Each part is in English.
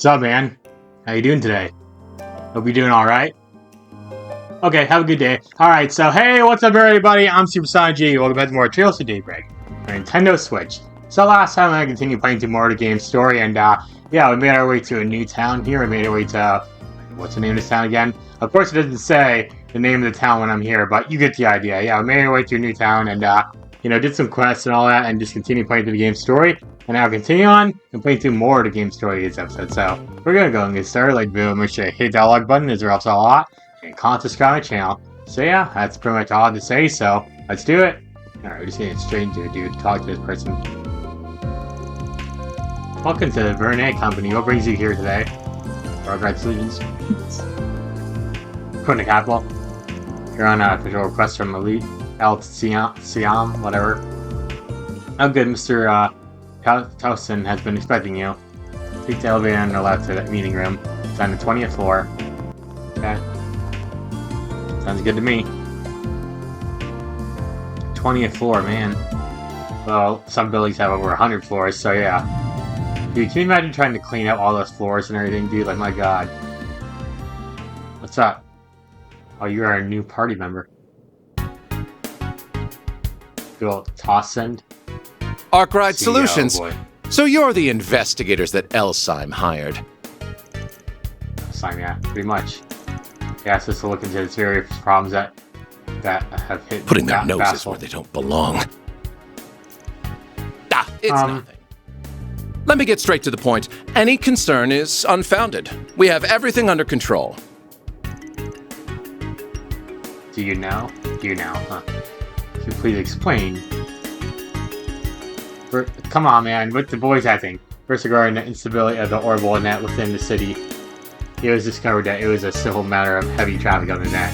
What's up, man? How you doing today? Hope you're doing alright. Okay, have a good day. Alright, so hey, what's up everybody? I'm SuperSonicJB. Welcome back to more Through Daybreak for Nintendo Switch. So last time I continued playing through more of the game's story, and yeah, we made our way to a new town here. We made our way to, what's the name of this town again? Of course it doesn't say the name of the town when I'm here, but you get the idea. Yeah, we made our way to a new town and, did some quests and all that, and just continued playing through the game's story. And now continue on and play through more of the game story this episode. So we're gonna go and get started. Like, make sure you hit that like button as there helps a lot, and comment, subscribe to the channel. So yeah, that's pretty much all I have to say. So let's do it. All right, we're just getting straight into it, dude. Talk to this person. Welcome to the Verne Company. What brings you here today? Congratulations. Going to capital. You're on a official request from Elite El Siam, whatever. Oh, good, Mr. Towson has been expecting you. Take the elevator on the left to the meeting room. It's on the 20th floor. Okay. Sounds good to me. 20th floor, man. Well, some buildings have over 100 floors, so yeah. Dude, can you imagine trying to clean up all those floors and everything, dude? Like, my god. What's up? Oh, you are a new party member. Good old Towson. Arkwright Solutions. Boy. So you're the investigators that Elsheim hired. Elsheim, yeah, pretty much. He asked us to look into its various problems that have hit Putting their noses Basel. where they don't belong. It's nothing. Let me get straight to the point. Any concern is unfounded. We have everything under control. Do you know? Do you now, huh? Can you please explain? Come on, man. What's the boys acting? First, regarding the instability of the orbital net within the city, it was discovered that it was a simple matter of heavy traffic on the net.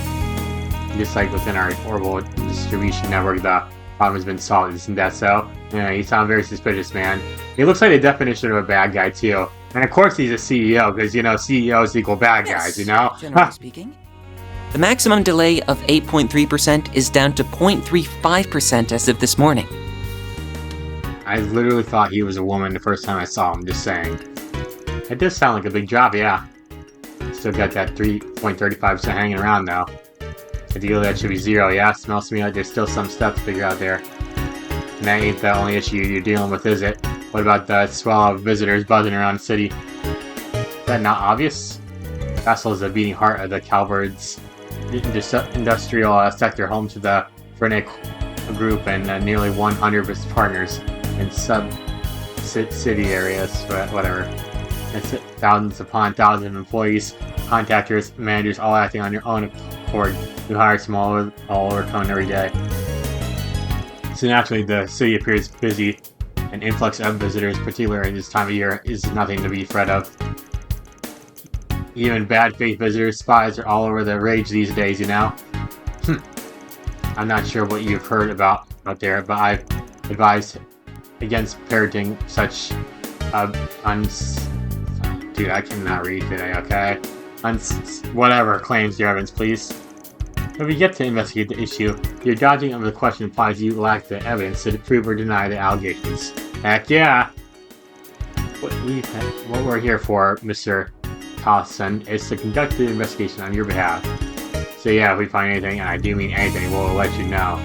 Just like within our orbital distribution network, the problem has been solved. Isn't that so? Yeah, you sound very suspicious, man. He looks like the definition of a bad guy, too. And of course he's a CEO, because, CEOs equal bad guys, Generally speaking. The maximum delay of 8.3% is down to 0.35% as of this morning. I literally thought he was a woman the first time I saw him, just saying. It does sound like a big job, yeah. Still got that 3.35% hanging around, though. Ideally, that should be 0, yeah? Smells to me like there's still some stuff to figure out there. And that ain't the only issue you're dealing with, is it? What about the swell of visitors buzzing around the city? Is that not obvious? Basel is the beating heart of the Calvert's industrial sector, home to the Frenetic group and nearly 100 of its partners in sub-city areas, whatever. It's thousands upon thousands of employees, contractors, managers, all acting on your own accord. You hire from all over town every day. So naturally, the city appears busy. An influx of visitors, particularly this time of year, is nothing to be afraid of. Even bad faith visitors, spies are all over the rage these days, I'm not sure what you've heard about out there, but I've advised against parroting such dude, I cannot read today, okay? Whatever claims your evidence, please. If we get to investigate the issue, your dodging of the question implies you lack the evidence to prove or deny the allegations. Heck yeah! What we're here for, Mr. Towson, is to conduct the investigation on your behalf. So yeah, if we find anything, and I do mean anything, we'll let you know.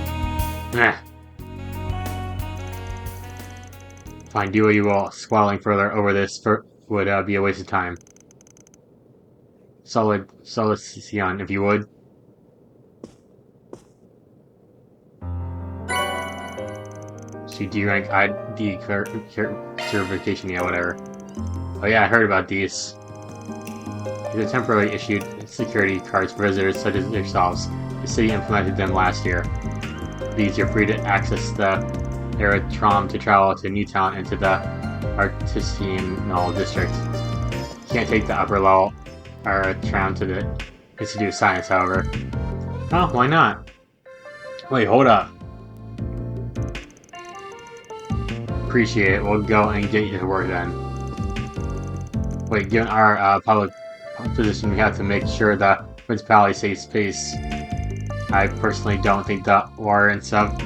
Fine, do what you will. Squabbling further over this would be a waste of time. Solicitation, if you would. D rank ID certification, yeah, whatever. Oh yeah, I heard about these. These are temporarily issued security cards for visitors such as yourselves. The city implemented them last year. These you're free to access the Aerodrome to travel to Newtown and to the Artisanal District. You can't take the upper level Aerodrome to the Institute of Science, however. Oh, why not? Wait, hold up. Appreciate it. We'll go and get you to work then. Wait, given our public position, we have to make sure the municipality saves space. I personally don't think the warrants of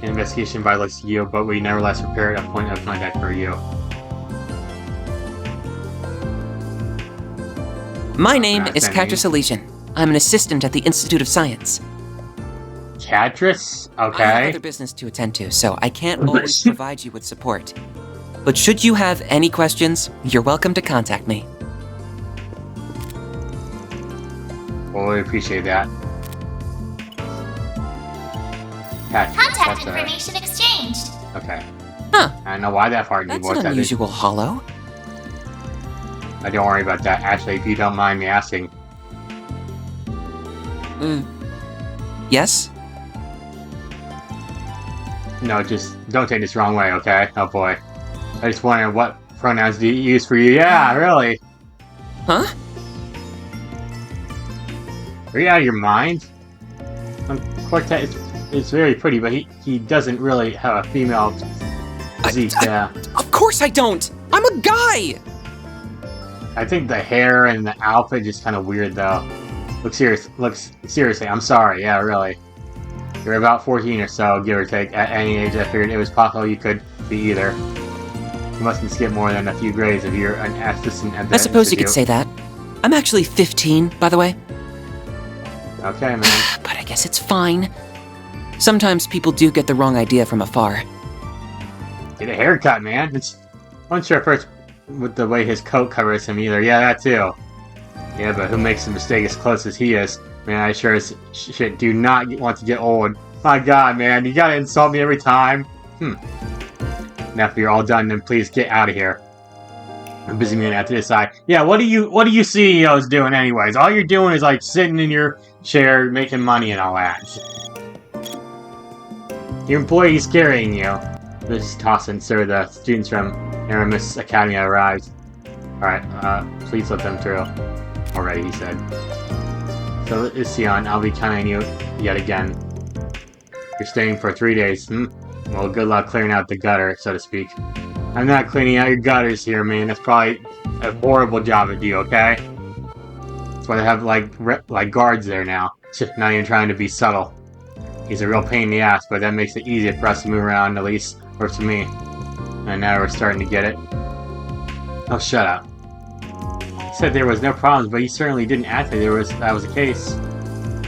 an investigation violates you, but we nevertheless prepared a point of contact for you. My name is That's Quatre Salesian. I'm an assistant at the Institute of Science. Catrice? I have Okay. other business to attend to, so I can't always provide you with support. But should you have any questions, you're welcome to contact me. Well, we appreciate that. Catrice, Contact that's information exchanged. okay. Huh, I don't know why that part that's was an unusual hollow. Don't worry about that. Actually, if you don't mind me asking. Yes? No, just don't take this wrong way, okay? Oh boy. I just wondered what pronouns do you use for you? Yeah, really? Huh? Are you out of your mind? Quartet is very pretty, but he doesn't really have a female physique, yeah. Of course I don't! I'm a guy! I think the hair and the outfit just kind of weird, though. Seriously, I'm sorry, yeah, really. You're about 14 or so, give or take. At any age, I figured it was possible you could be either. You mustn't skip more than a few grades if you're an assistant at the I suppose you could institute. say that. I'm actually 15, by the way. Okay, man. But I guess it's fine. Sometimes people do get the wrong idea from afar. Get a haircut, man. I'm sure first with the way his coat covers him either. Yeah, that too. Yeah, but who makes a mistake as close as he is? Man, I sure as shit do not want to get old. My god, man, you gotta insult me every time. Now if you're all done, then please get out of here. I'm busy man after this side. Yeah, what are you CEOs doing anyways? All you're doing is like sitting in your chair making money and all that. Your employee's carrying you. This is Tossin, sir. The students from Aramis Academy have arrived. Alright, please let them through. Already, he said. So, Sion, I'll be counting you yet again. You're staying for 3 days, Well, good luck clearing out the gutter, so to speak. I'm not cleaning out your gutters here, man. That's probably a horrible job to do, okay? That's why they have, like guards there now. Not even trying to be subtle. He's a real pain in the ass, but that makes it easier for us to move around, at least. Works for me. And now we're starting to get it. Oh, shut up. He said there was no problems, but he certainly didn't act like that was the case.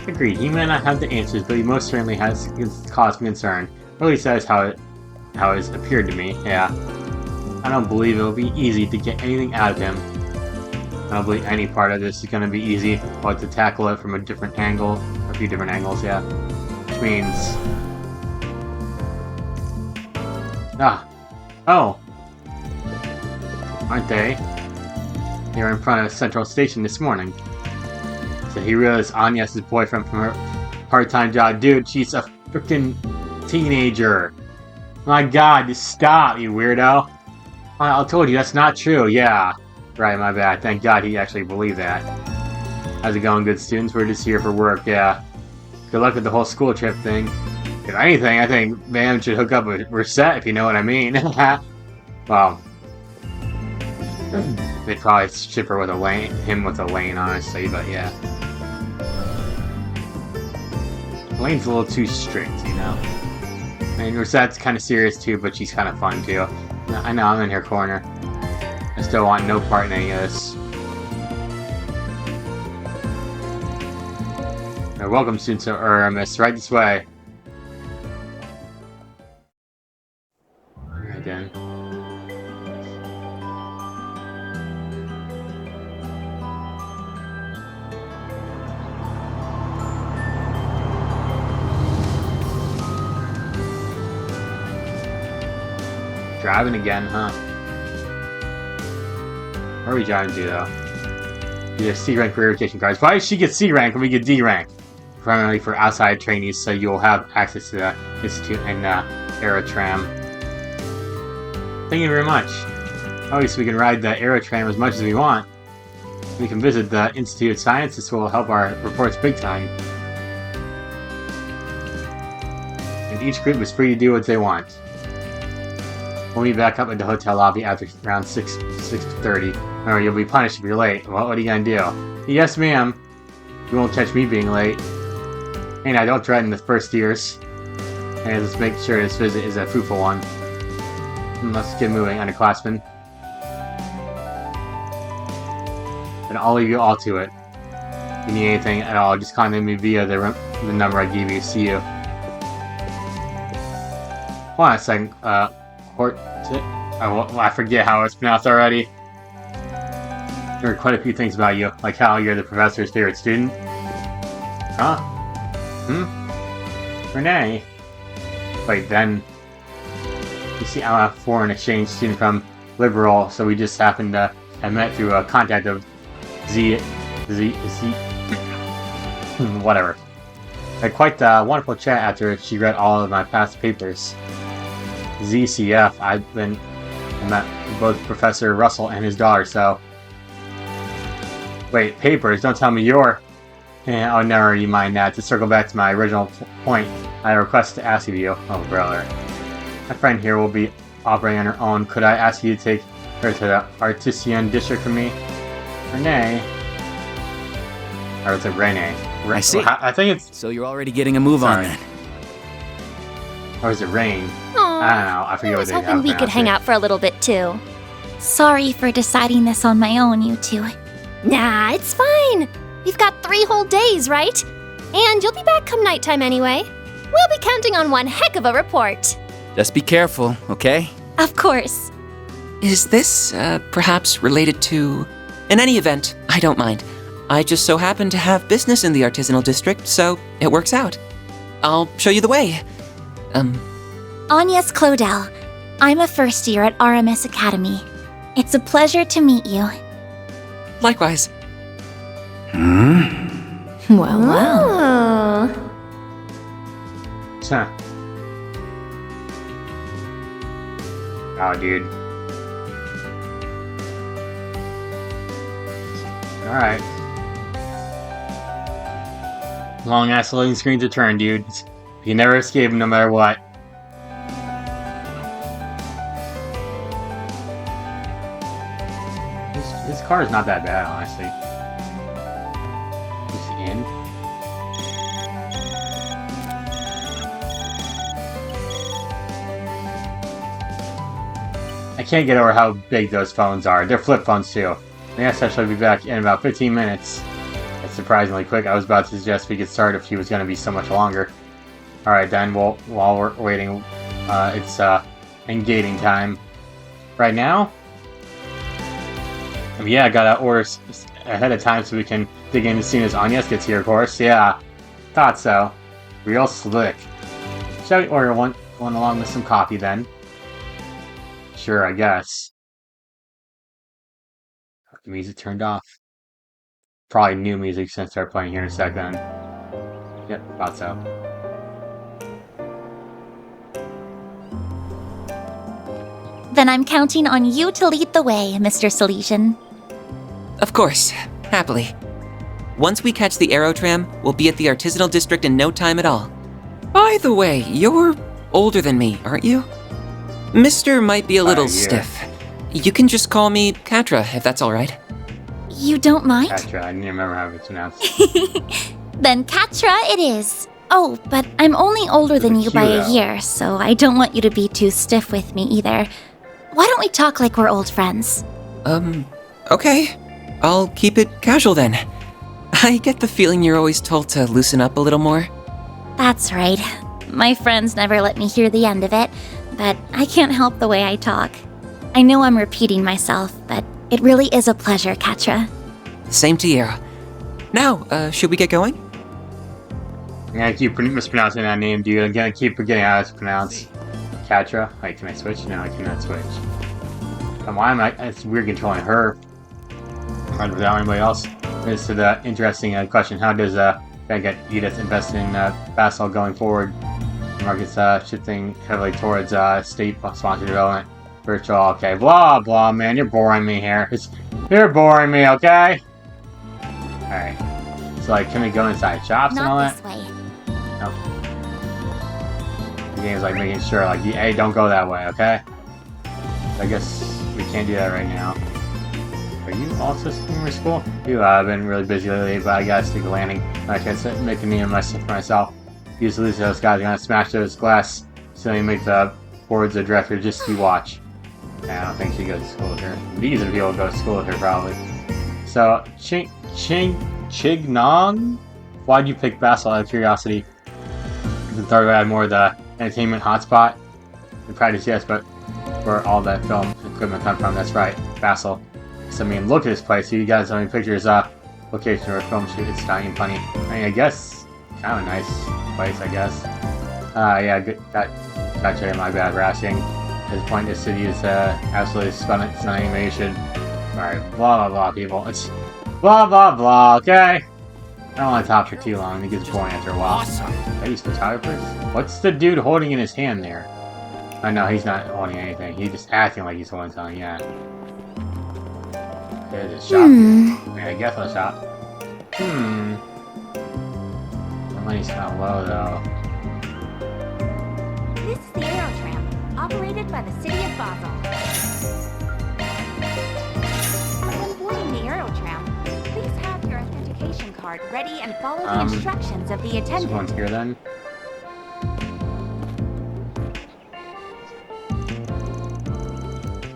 Agreed, he may not have the answers, but he most certainly has cause for concern. Or at least that is how it appeared to me, yeah. I don't believe it'll be easy to get anything out of him. I don't believe any part of this is going to be easy. We'll have to tackle it from a different angle, a few different angles, yeah. Which means... Oh! Aren't they? They were in front of Central Station this morning. So he realized Anya's boyfriend from her part-time job. Dude, she's a freaking teenager. My god, just stop, you weirdo. I told you, that's not true, yeah. Right, my bad. Thank god he actually believed that. How's it going, good students? We're just here for work, yeah. Good luck with the whole school trip thing. If anything, I think Bam should hook up with Reset, if you know what I mean. Well, they'd probably ship her with him with Elaine, honestly, but yeah. Elaine's a little too strict, you know? I mean, Reset's kind of serious too, but she's kind of fun too. I know, I'm in her corner. I still want no part in any of this. Welcome, students of Aramis. Right this way. Alright then. Driving again, huh? Where are we driving to, though? These are C rank verification cards. Why did she get C rank when we get D rank? Primarily for outside trainees, so you'll have access to the Institute and Aerotram. Thank you very much. Obviously, we can ride the Aerotram as much as we want. We can visit the Institute of Science. This will help our reports big time. And each group is free to do what they want. We'll meet back up at the hotel lobby after around 6:30. Remember, you'll be punished if you're late. Well, what are you gonna do? Yes, ma'am. You won't catch me being late. Hey, now, don't threaten the first years. Hey, let's make sure this visit is a fruitful one. Let's get moving, underclassmen. then I'll leave you all to it. If you need anything at all, just contact me via the number I gave you. See you. Hold on a second. I forget how it's pronounced already. There are quite a few things about you, like how you're the professor's favorite student. Huh? Renee? Wait, then... You see, I'm a foreign exchange student from Liberal, so we just happened to have met through a contact of Z... whatever. Had quite a wonderful chat after she read all of my past papers. ZCF, I met both Professor Russell and his daughter, so... Wait, papers? Don't tell me you're... Oh, never you mind that. To circle back to my original point, I request to ask of you, oh brother. My friend here will be operating on her own. Could I ask you to take her to the Artisan district for me? Renee? Or is it Renee? I see. I think it's... So you're already getting a move on then. Or is it Rain? Aww, I don't know. I forget what they have. I was hoping we could hang out for a little bit too. Sorry for deciding this on my own, you two. Nah, it's fine. We've got 3 whole days, right? And you'll be back come nighttime anyway. We'll be counting on one heck of a report. Just be careful, okay? Of course. Is this, perhaps related to... In any event, I don't mind. I just so happen to have business in the artisanal district, so it works out. I'll show you the way. Agnes Claudel. I'm a first year at RMS Academy. It's a pleasure to meet you. Likewise. Well. Huh. Oh, dude. Alright. Long ass loading screen to turn, dude. You can never escape him no matter what. This car is not that bad, honestly. Is he in? I can't get over how big those phones are. They're flip phones too. Yes, I shall be back in about 15 minutes. That's surprisingly quick. I was about to suggest we could start if he was going to be so much longer. Alright then, while we're waiting, it's engaging time. Right now? Yeah, I gotta order ahead of time so we can dig in as soon as Agnes gets here, of course. Yeah, thought so. Real slick. Shall we order one along with some coffee then? Sure, I guess. The music turned off. Probably new music since start playing here in a second. Yep, thought so. Then I'm counting on you to lead the way, Mr. Salesian. Of course, happily. Once we catch the Aerotram, we'll be at the artisanal district in no time at all. By the way, you're older than me, aren't you? Mister might be a little stiff. You can just call me Quatre, if that's alright. You don't mind? Quatre, I didn't remember how it's pronounced. Then Quatre it is. Oh, but I'm only older than you by a year, so I don't want you to be too stiff with me either. Why don't we talk like we're old friends? Okay. I'll keep it casual then. I get the feeling you're always told to loosen up a little more. That's right. My friends never let me hear the end of it, but I can't help the way I talk. I know I'm repeating myself, but it really is a pleasure, Quatre. Same to you. Now, should we get going? I'm gonna keep mispronouncing that name, dude. I'm gonna keep forgetting how it's pronounced. Quatre? Wait, can I switch? No, I cannot switch. Why am I... It's weird controlling her. Without anybody else. As to the interesting question, how does Bankett Edith invest in Basel going forward? The market's shifting heavily towards state-sponsored development. Virtual, okay. Blah, blah, man. You're boring me here. You're boring me, okay? Alright. So, like, can we go inside shops and all that? Not this way. Nope. The game's, like, making sure, like, hey, don't go that way, okay? I guess we can't do that right now. Are you also sitting in school? I've been really busy lately, but I gotta stick a landing. I can't make a name for myself. Usually those guys are gonna smash those glass so they make the boards the director just to watch. I don't think she goes to school with her. These are the people who go to school with her, probably. So, Chignon? Why'd you pick Basel out of curiosity? The third had more of the entertainment hotspot? In practice, yes, but where all that film equipment come from, that's right, Basel. So, I mean, look at this place. You guys have any pictures, location or a film shoot, it's not even funny. I mean, I guess, kind of a nice place, I guess. Yeah, good, gotcha, my bad, Rashing. His point, this city is, absolutely stunning animation. Alright, blah blah blah, people. It's blah blah blah, okay? I don't want to talk for too long, it gets boring after a while. Are these photographers? What's the dude holding in his hand there? I know he's not holding anything, he's just acting like he's holding something, yeah. There's a shop. Yeah, I guess I'll shop. The money's not low though. This is the Aerotram, operated by the city of Basel. When boarding the Aerotram, please have your authentication card ready and follow the instructions of the This one's attendant. here then.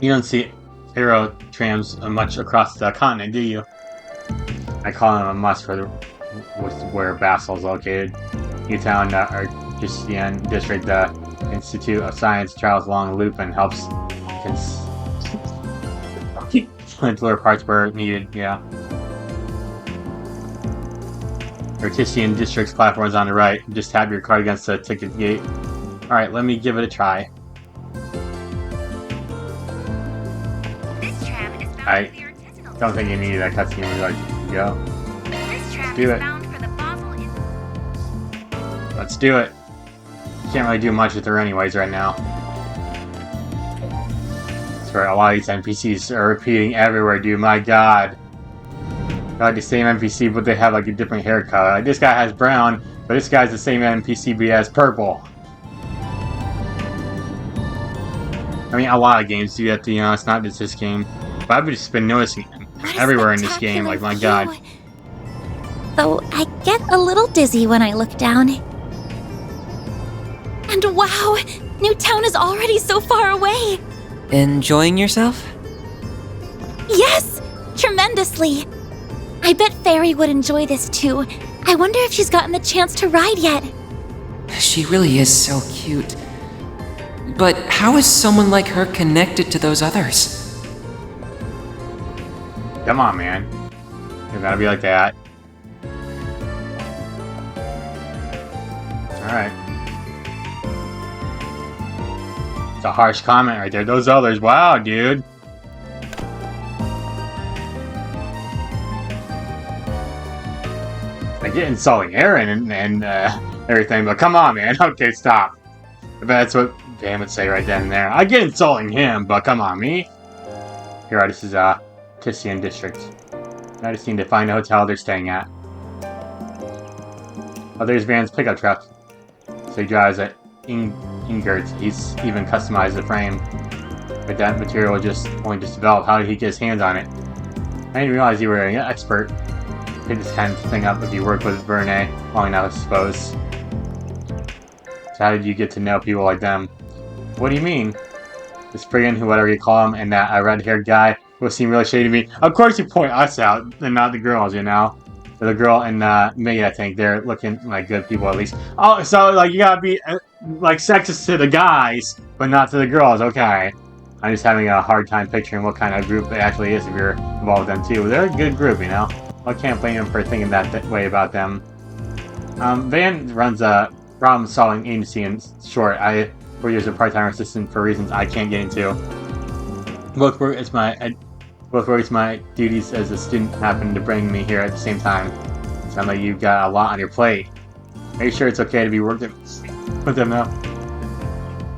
You don't see Aerotrams much across the continent, do you? I call them a must for where Basel is located. Newtown Artisan District, the Institute of Science travels along the loop and helps consular parts where needed, yeah. Artisan District's platform is on the right. Just tap your card against the ticket gate. Alright, let me give it a try. This tram is bound I for the artisanal. don't think you need that cutscene. We're like, go. This tram do is it. bound for the Basel. Let's do it. Can't really do much with her anyways right now. That's right, a lot of these NPCs are repeating everywhere, dude. My god. Like the same NPC, but they have like a different haircut. Like, this guy has brown, but this guy's the same NPC, but he has purple. I mean, a lot of games do that, you know, it's not just this game. But I've just been noticing it everywhere in this game, like, my god. Though I get a little dizzy when I look down. And wow, Newtown is already so far away. Enjoying yourself? Yes, tremendously. I bet Fairy would enjoy this too. I wonder if she's gotten the chance to ride yet. She really is so cute. But how is someone like her connected to those others? Come on, man. You gotta be like that. Alright. It's a harsh comment right there. Those others, wow, dude. I get insulting Aaron and everything, but come on, man. Okay, stop. I bet that's what Dan would say right then and there. I get insulting him, but come on, me. Here, this is Tissian District. I just need to find the hotel they're staying at. Oh, there's Van's pickup truck. So he drives at Ingert. He's even customized the frame. But that material just only just developed. How did he get his hands on it? I didn't realize you were an expert. Pick this kind of thing up if you work with Verne long enough, I suppose. So how did you get to know people like them? What do you mean? This brigand, who whatever you call him, and that red-haired guy who seem really shady to me. Of course you point us out, and not the girls, you know? The girl and me, I think, they're looking like good people at least. Oh, so, like, you gotta be, like, sexist to the guys, but not to the girls, okay. I'm just having a hard time picturing what kind of group it actually is if you're involved with them, too. They're a good group, you know? I can't blame them for thinking that way about them. Van runs a problem-solving agency in short. I work as a part-time assistant for reasons I can't get into. Both work as my duties as a student happen to bring me here at the same time. Sounds like you've got a lot on your plate. Are you sure it's okay to be working with them now?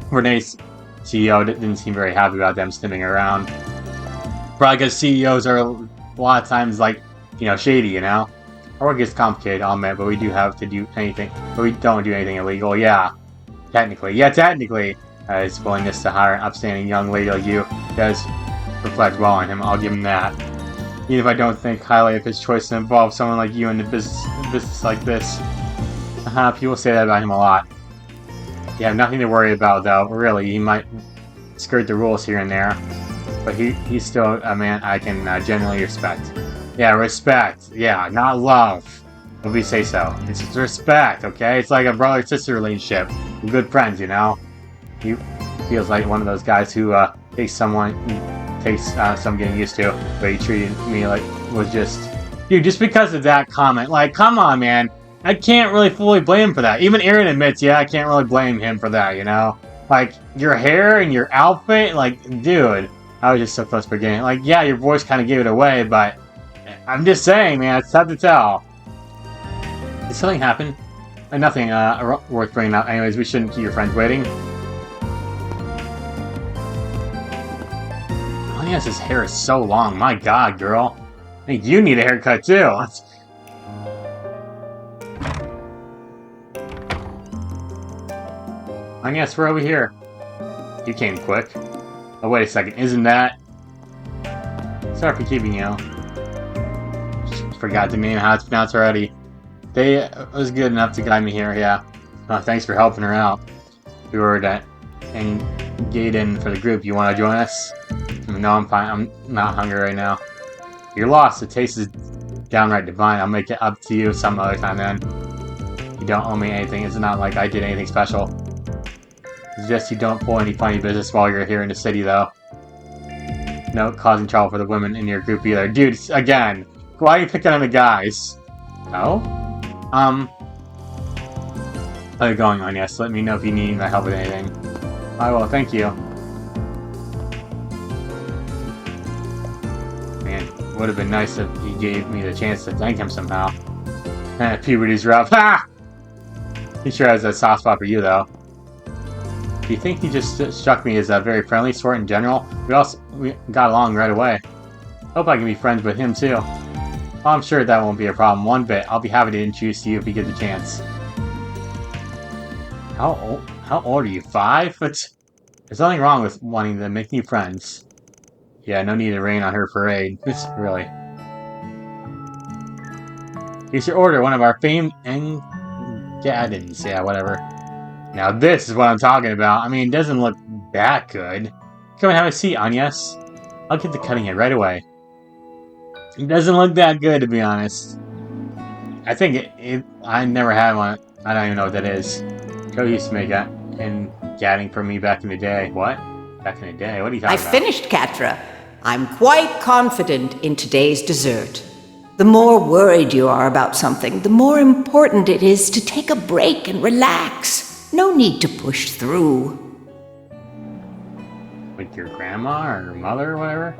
Renee's CEO didn't seem very happy about them stimming around. Probably because CEOs are a lot of times like, you know, shady, you know? Our work is complicated, I'll admit, but we do have to do anything. But we don't do anything illegal, yeah. Technically. Yeah, technically. His willingness to hire an upstanding young lady like you does reflect well on him, I'll give him that. Even if I don't think highly of his choice to involve someone like you in the business like this. People say that about him a lot. You have nothing to worry about, though. Really, he might skirt the rules here and there. But he's still a man I can genuinely respect. Yeah, respect. Yeah, not love. If we say so. It's just respect, okay? It's like a brother-sister relationship. We're good friends, you know? He feels like one of those guys who takes some getting used to, but he treated me like was just... Dude, just because of that comment, like, come on, man. I can't really fully blame him for that. Even Aaron admits, yeah, I can't really blame him for that, you know? Like, your hair and your outfit, like, dude, I was just so close to forgetting. Like, yeah, your voice kind of gave it away, but I'm just saying, man, it's tough to tell. Did something happen? Nothing worth bringing up. Anyways, we shouldn't keep your friends waiting. Oh, yes, his hair is so long. My god, girl. I think you need a haircut, too. And yes, we're over here. You came quick. Oh, wait a second. Isn't that... Sorry for keeping you. Just forgot the name, how it's pronounced already. They was good enough to guide me here, yeah. Oh, thanks for helping her out. We were to engage in for the group. You want to join us? No, I'm fine. I'm not hungry right now. You're lost. The taste is downright divine. I'll make it up to you some other time then. You don't owe me anything. It's not like I did anything special. It's just you don't pull any funny business while you're here in the city, though. No causing trouble for the women in your group either. Dude, again, why are you picking on the guys? Oh? How are you going on? Yes, let me know if you need my help with anything. I will, thank you. Man, would have been nice if he gave me the chance to thank him somehow. Puberty's rough. Ha! He sure has a soft spot for you, though. Do you think he just struck me as a very friendly sort in general? We got along right away. Hope I can be friends with him, too. Well, I'm sure that won't be a problem one bit. I'll be happy to introduce you if you get the chance. How old are you? 5? There's nothing wrong with wanting to make new friends. Yeah, no need to rain on her parade. Really. Here's your order, one of our famed Engadins. Yeah, whatever. Now this is what I'm talking about. I mean, it doesn't look that good. Come and have a seat, Agnes. I'll get to cutting it right away. It doesn't look that good, to be honest. I think I never had one. I don't even know what that is. Joe used to make that and gadding for me back in the day. What? Back in the day? What are you talking about? I finished, Quatre. I'm quite confident in today's dessert. The more worried you are about something, the more important it is to take a break and relax. No need to push through. With your grandma or mother or whatever?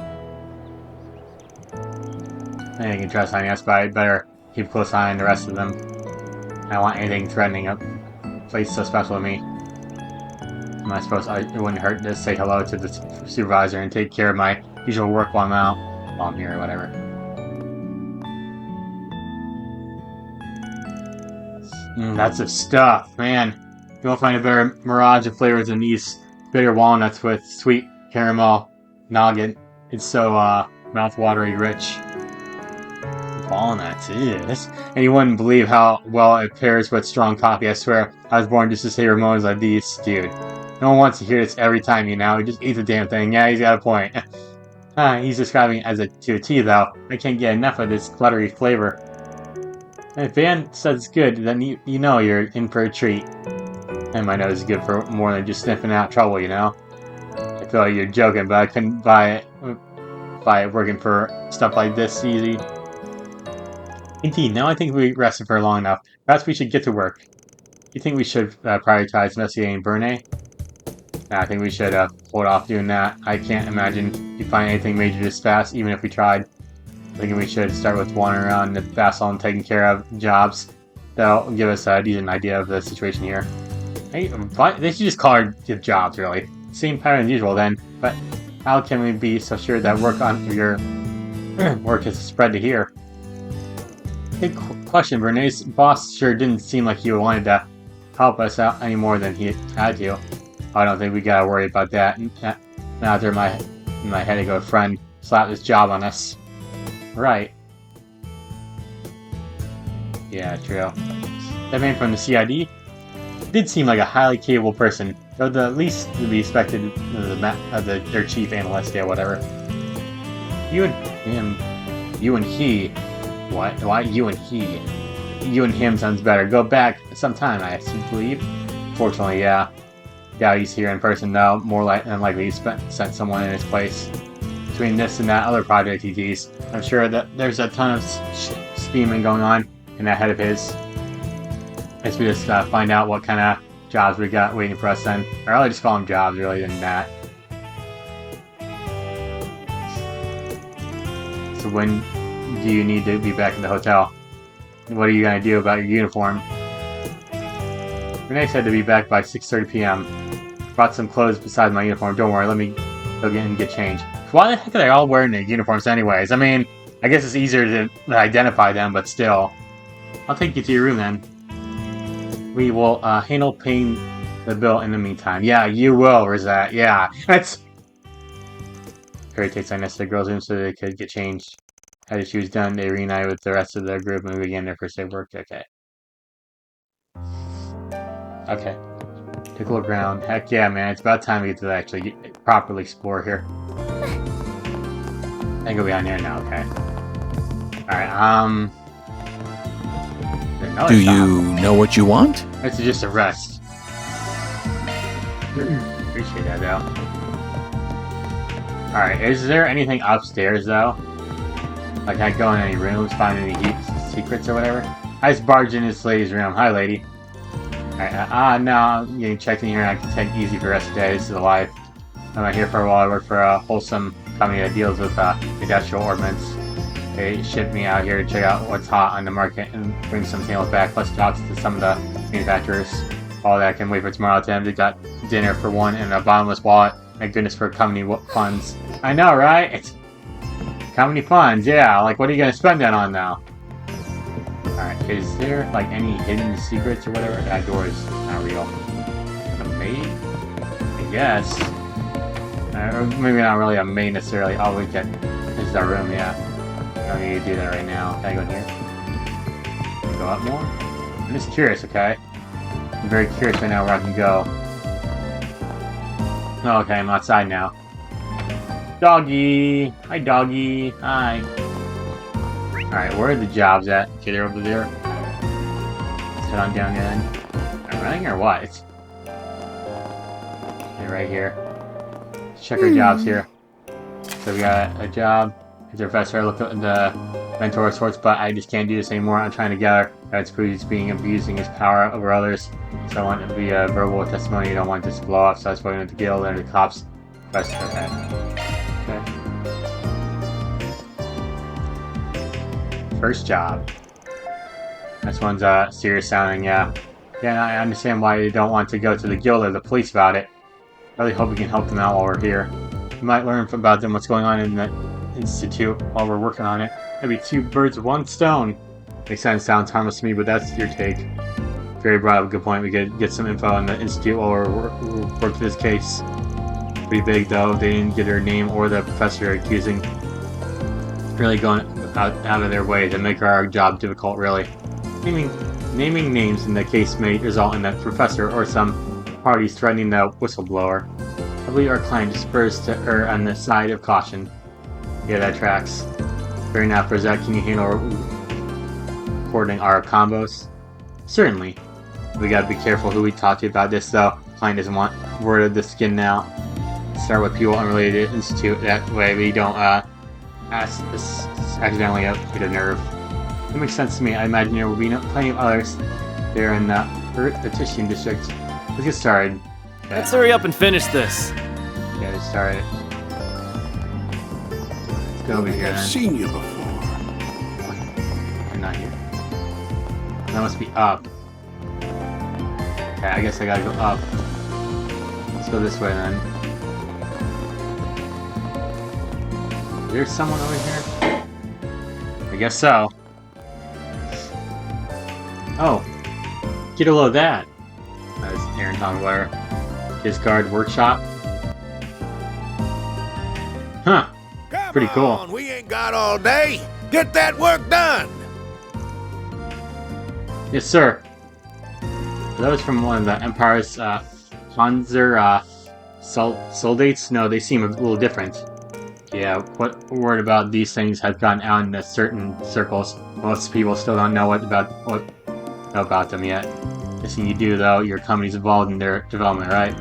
I think you can trust Agnes, but I'd better keep a close eye on the rest of them. I don't want anything threatening a place so special to me. I suppose it wouldn't hurt to say hello to the supervisor and take care of my usual work while I'm out. While I'm here or whatever. That's the stuff, man. You won't find a better mirage of flavors than these bitter walnuts with sweet caramel nougat. It's so mouth-watery rich. Walnuts, and you wouldn't believe how well it pairs with strong coffee. I swear, I was born just to say Ramones like these, dude. No one wants to hear this every time, you know. He just eats the damn thing. Yeah, he's got a point. He's describing it as to a tea, though. I can't get enough of this cluttery flavor. If Van says it's good, then you know you're in for a treat. And my nose is good for more than just sniffing out trouble, you know? I feel like you're joking, but I couldn't buy it working for stuff like this easy. Indeed, now I think we rested for long enough. Perhaps we should get to work. You think we should prioritize investigating Bernay? I think we should hold off doing that. I can't imagine you'd find anything major this fast, even if we tried. I think we should start with wandering around the Basel and taking care of jobs. That'll give us a decent idea of the situation here. Hey, they should just call her jobs, really. Same pattern as usual, then. But how can we be so sure that work on your work is spread to here? Good question. Bernay's boss sure didn't seem like he wanted to help us out any more than he had to. I don't think we gotta worry about that. Now that in my head, I go, friend, slap this job on us. Right. Yeah, true. That man from the CID did seem like a highly capable person, though the least to be expected of their chief analyst or whatever. You and him You and he. What? Why you and he? You and him sounds better. Go back sometime, I believe. Fortunately, yeah. Yeah, he's here in person though. More than likely he sent someone in his place. Between this and that other project he teased, I'm sure that there's a ton of scheming going on in that head of his. As we just find out what kind of jobs we got waiting for us then. Or I'll just call them jobs really than that. So when do you need to be back in the hotel? What are you going to do about your uniform? Renee said to be back by 6:30 p.m. Brought some clothes besides my uniform. Don't worry, let me go get and get changed. Why the heck are they all wearing their uniforms anyways? I mean, I guess it's easier to identify them, but still. I'll take you to your room then. We will handle paying the bill in the meantime. Yeah, you will, Rosette. Yeah, that's... Harry takes Ines to the girls' room so they could get changed. After she was done, they reunited with the rest of their group and we began their first day of work. Okay. Okay. Take a look around. Heck yeah, man. It's about time we get to actually properly explore here. I can go behind here now, okay. Alright, Do you know what you want? This is just a rest. Appreciate that, though. Alright, is there anything upstairs, though? Like, I go in any rooms, find any secrets or whatever? I just barged in this lady's room. Hi, lady. Alright, no, I'm getting checked in here and I can take easy for the rest of the day. This is a life. I'm not here for a while. I work for a wholesome company that deals with industrial ordnance. They shipped me out here to check out what's hot on the market and bring some samples back, plus talks to some of the manufacturers. All that I can wait for tomorrow. To they got dinner for one and a bottomless wallet. Thank goodness for company funds. I know, right? It's company funds, yeah. Like, what are you gonna spend that on now? Alright, is there like any hidden secrets or whatever? That door is not real. A maid? I guess. Or maybe not really a maid necessarily. Oh, we can. This is our room, yeah. I don't need to do that right now. Can I go in here? Go up more? I'm just curious, okay? I'm very curious right now where I can go. Oh, okay, I'm outside now. Doggy! Hi, doggy! Hi! Alright, where are the jobs at? Okay, they're over there. Let's head on down then. Am I running or what? Okay, right here. Let's check our jobs here. So we got a job. As a professor, I looked at the mentor of sorts, but I just can't do this anymore. I'm trying to gather that's he's being abusing his power over others. So I want it to be a verbal testimony. I don't want this to blow up, so I was going to the guild and the cops. Professor, okay. First job. This one's serious sounding, yeah. Yeah, I understand why you don't want to go to the guild or the police about it. I really hope we can help them out while we're here. We might learn about them what's going on in the institute while we're working on it. Maybe two birds with one stone. Makes sense, sounds harmless to me, but that's your take. Very brought up a good point. We could get some info on the institute while we're working this case. Pretty big though. They didn't get her name or the professor accusing. Really going out of their way to make our job difficult, really. Naming names in the case may result in that professor or some parties threatening the whistleblower. I believe our client prefers to err on the side of caution. Yeah, that tracks. Fair enough, Rosette, can you handle recording our combos? Certainly. We gotta be careful who we talk to about this, though. Client doesn't want word of the skin now. Start with people unrelated to the institute. That way we don't accidentally hit a nerve. That makes sense to me. I imagine there will be plenty of others there in the Petition District. Let's get started. Okay. Let's hurry up and finish this. Yeah, let's start it. Let's go over here then. I've seen you before. I'm not here. That must be up. Okay, I guess I gotta go up. Let's go this way then. Is there someone over here? I guess so. Oh. Get a load of that. That was Aaron Tongwire. Discard Workshop. Huh. Pretty cool. On, we ain't got all day. Get that work done. Yes, sir. Are those from one of the Empire's Panzer soldates? No, they seem a little different. Yeah, what word about these things has gotten out in certain circles. Most people still don't know what about them yet. Guessing you do, though. Your company's involved in their development, right?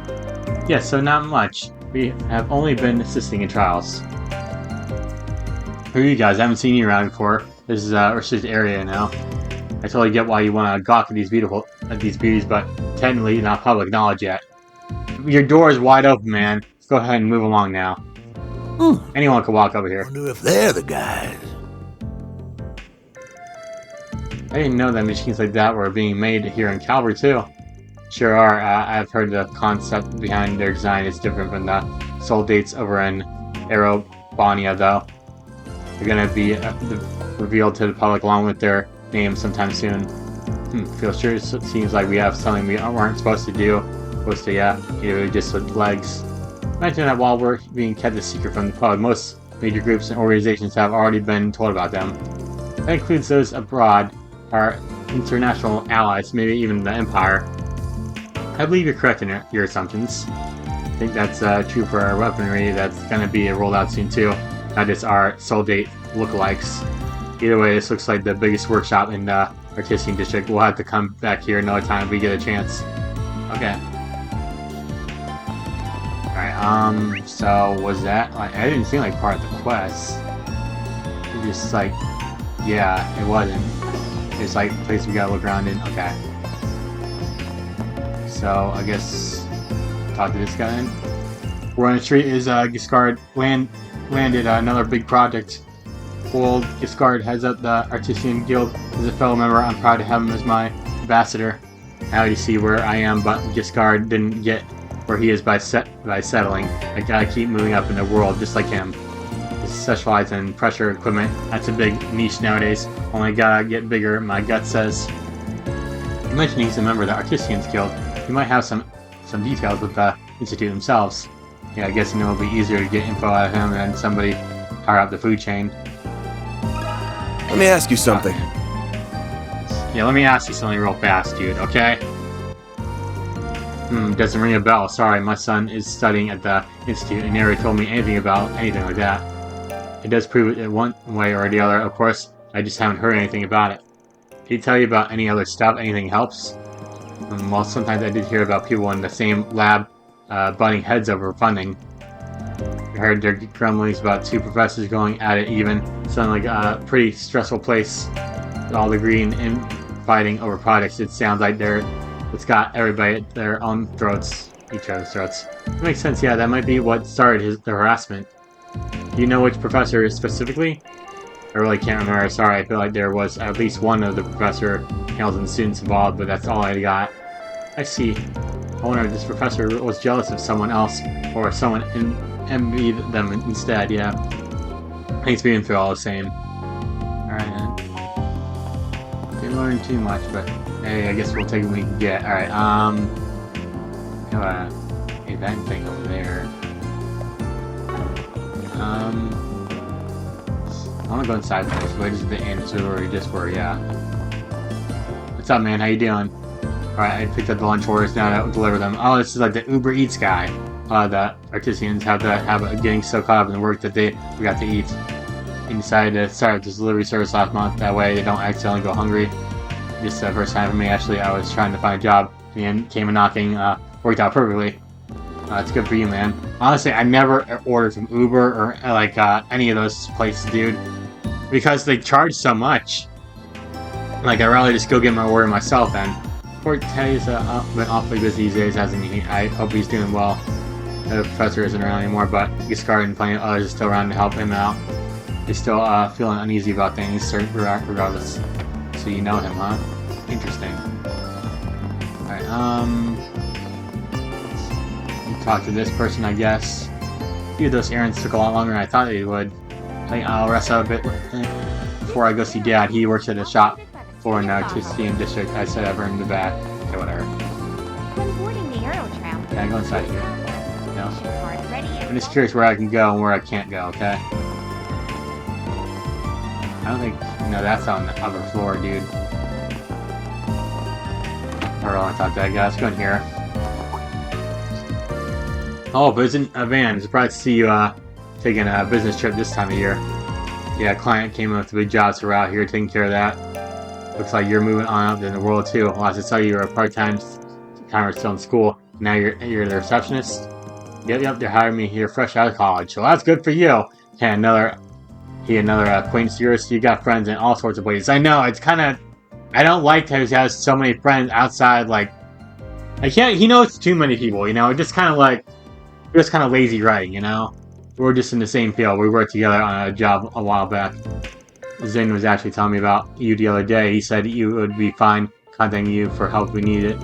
Yeah, so not much. We have only been assisting in trials. Who are you guys? I haven't seen you around before. This is a restricted area now. I totally get why you want to gawk at these beauties, but technically not public knowledge yet. Your door is wide open, man. Let's go ahead and move along now. Anyone can walk over here. Wonder if they're the guys. I didn't know that machines like that were being made here in Calvary, too. Sure are. I've heard the concept behind their design is different from the sold dates over in Aerobonia, though. They're going to be revealed to the public along with their names sometime soon. Feels sure it seems like we have something we weren't supposed to do. Either just with legs. Imagine that while we're being kept a secret from the public, most major groups and organizations have already been told about them. That includes those abroad, our international allies, maybe even the Empire. I believe you're correct in your assumptions. I think that's true for our weaponry that's going to be rolled out soon too, not just our soldate lookalikes. Either way, this looks like the biggest workshop in the Artisan District. We'll have to come back here another time if we get a chance. Okay. Alright, so was that, like, I didn't seem like part of the quest. It just like, yeah, it wasn't. It's like a place we gotta look around in. Okay. So, I guess, talk to this guy then. We're on the street is, Giscard landed another big project. Old Giscard heads up the Artisan Guild. As a fellow member, I'm proud to have him as my ambassador. Now you see where I am, but Giscard didn't get where he is by settling. I gotta keep moving up in the world just like him. He's specialized in pressure equipment. That's a big niche nowadays. Only gotta get bigger, my gut says. You mentioned he's a member of the Artisans Guild. He might have some details with the Institute themselves. Yeah, I guess it'll be easier to get info out of him than somebody higher up the food chain. Let me ask you something. Yeah, let me ask you something real fast, dude, okay? Doesn't ring a bell. Sorry, my son is studying at the Institute and never told me anything about anything like that. It does prove it one way or the other, of course. I just haven't heard anything about it. Did he tell you about any other stuff? Anything helps? Well, sometimes I did hear about people in the same lab butting heads over funding. I heard their grumblings about two professors going at it even. Sounded like a pretty stressful place. With all the green and fighting over projects, it sounds like it's got everybody at their own throats, each other's throats. It makes sense, yeah, that might be what started the harassment. Do you know which professor specifically? I really can't remember, sorry, I feel like there was at least one of the professor handles and students involved, but that's all I got. I see. I wonder if this professor was jealous of someone else, or someone envied them instead, yeah. Thanks for being through all the same. Alright then. Didn't learn too much, but hey, I guess we'll take what we can get. Alright, we have a event thing over there. I wanna go inside the place, but just the answer where we just were, yeah. What's up, man? How you doing? Alright, I picked up the lunch orders now to deliver them. Oh, this is like the Uber Eats guy. The Artisans have the habit of getting so caught up in the work that they forgot to eat. He decided to start this delivery service last month. That way they don't accidentally go hungry. Just the first time for me, actually. I was trying to find a job and came a knocking. Worked out perfectly. It's good for you, man. Honestly, I never ordered from Uber or like any of those places, dude, because they charge so much. Like, I'd rather just go get my order myself. And Cortez been awfully busy these days, hasn't he? I hope he's doing well. The professor isn't around anymore, but Giscard and plenty of others are still around to help him out. He's still feeling uneasy about things, regardless. So you know him, huh? Interesting. Alright, you talk to this person, I guess. A few of those errands took a lot longer than I thought they would. I think I'll rest out a bit before I go see Dad. He works at a shop for an Artisan District. I said over in the back. Okay, whatever. When boarding the Aero tram, Can I go inside here? No? card ready and I'm just curious where I can go and where I can't go, okay? I don't think... No, that's on the upper floor, dude. Or I thought that guy. Let's go in here. Oh, but it's in a van. I'm surprised to see you taking a business trip this time of year. Yeah, client came in with a big job, so we're out here taking care of that. Looks like you're moving on up in the world too. Last I saw you were a part-time timer still in school. Now you're the receptionist. Yep, they're hiring me here fresh out of college. So that's good for you. And another acquaintance of yours. You got friends in all sorts of places. I know, it's kind of... I don't like how he has so many friends outside, like... he knows too many people, you know? Just kind of like... Just kind of lazy writing, you know? We're just in the same field. We worked together on a job a while back. Zin was actually telling me about you the other day. He said you would be fine contacting you for help we need it.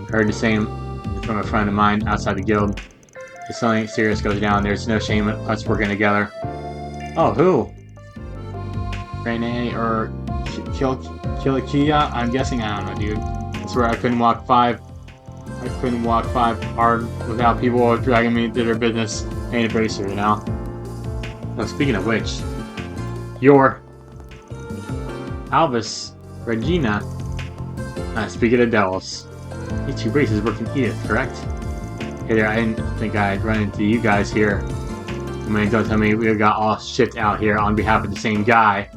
Heard the same from a friend of mine outside the guild. If something serious goes down, there's no shame in us working together. Oh, who? Renee or Kilikia? I'm guessing, I don't know, dude. I swear I couldn't walk 5 hard without people dragging me to their business. Ain't a bracer, you know? Oh, speaking of which, you're Albus, Regina. Speaking of devils, these 2 braces work in Edith, correct? Hey there, I didn't think I'd run into you guys here. I mean, don't tell me we got all shipped out here on behalf of the same guy.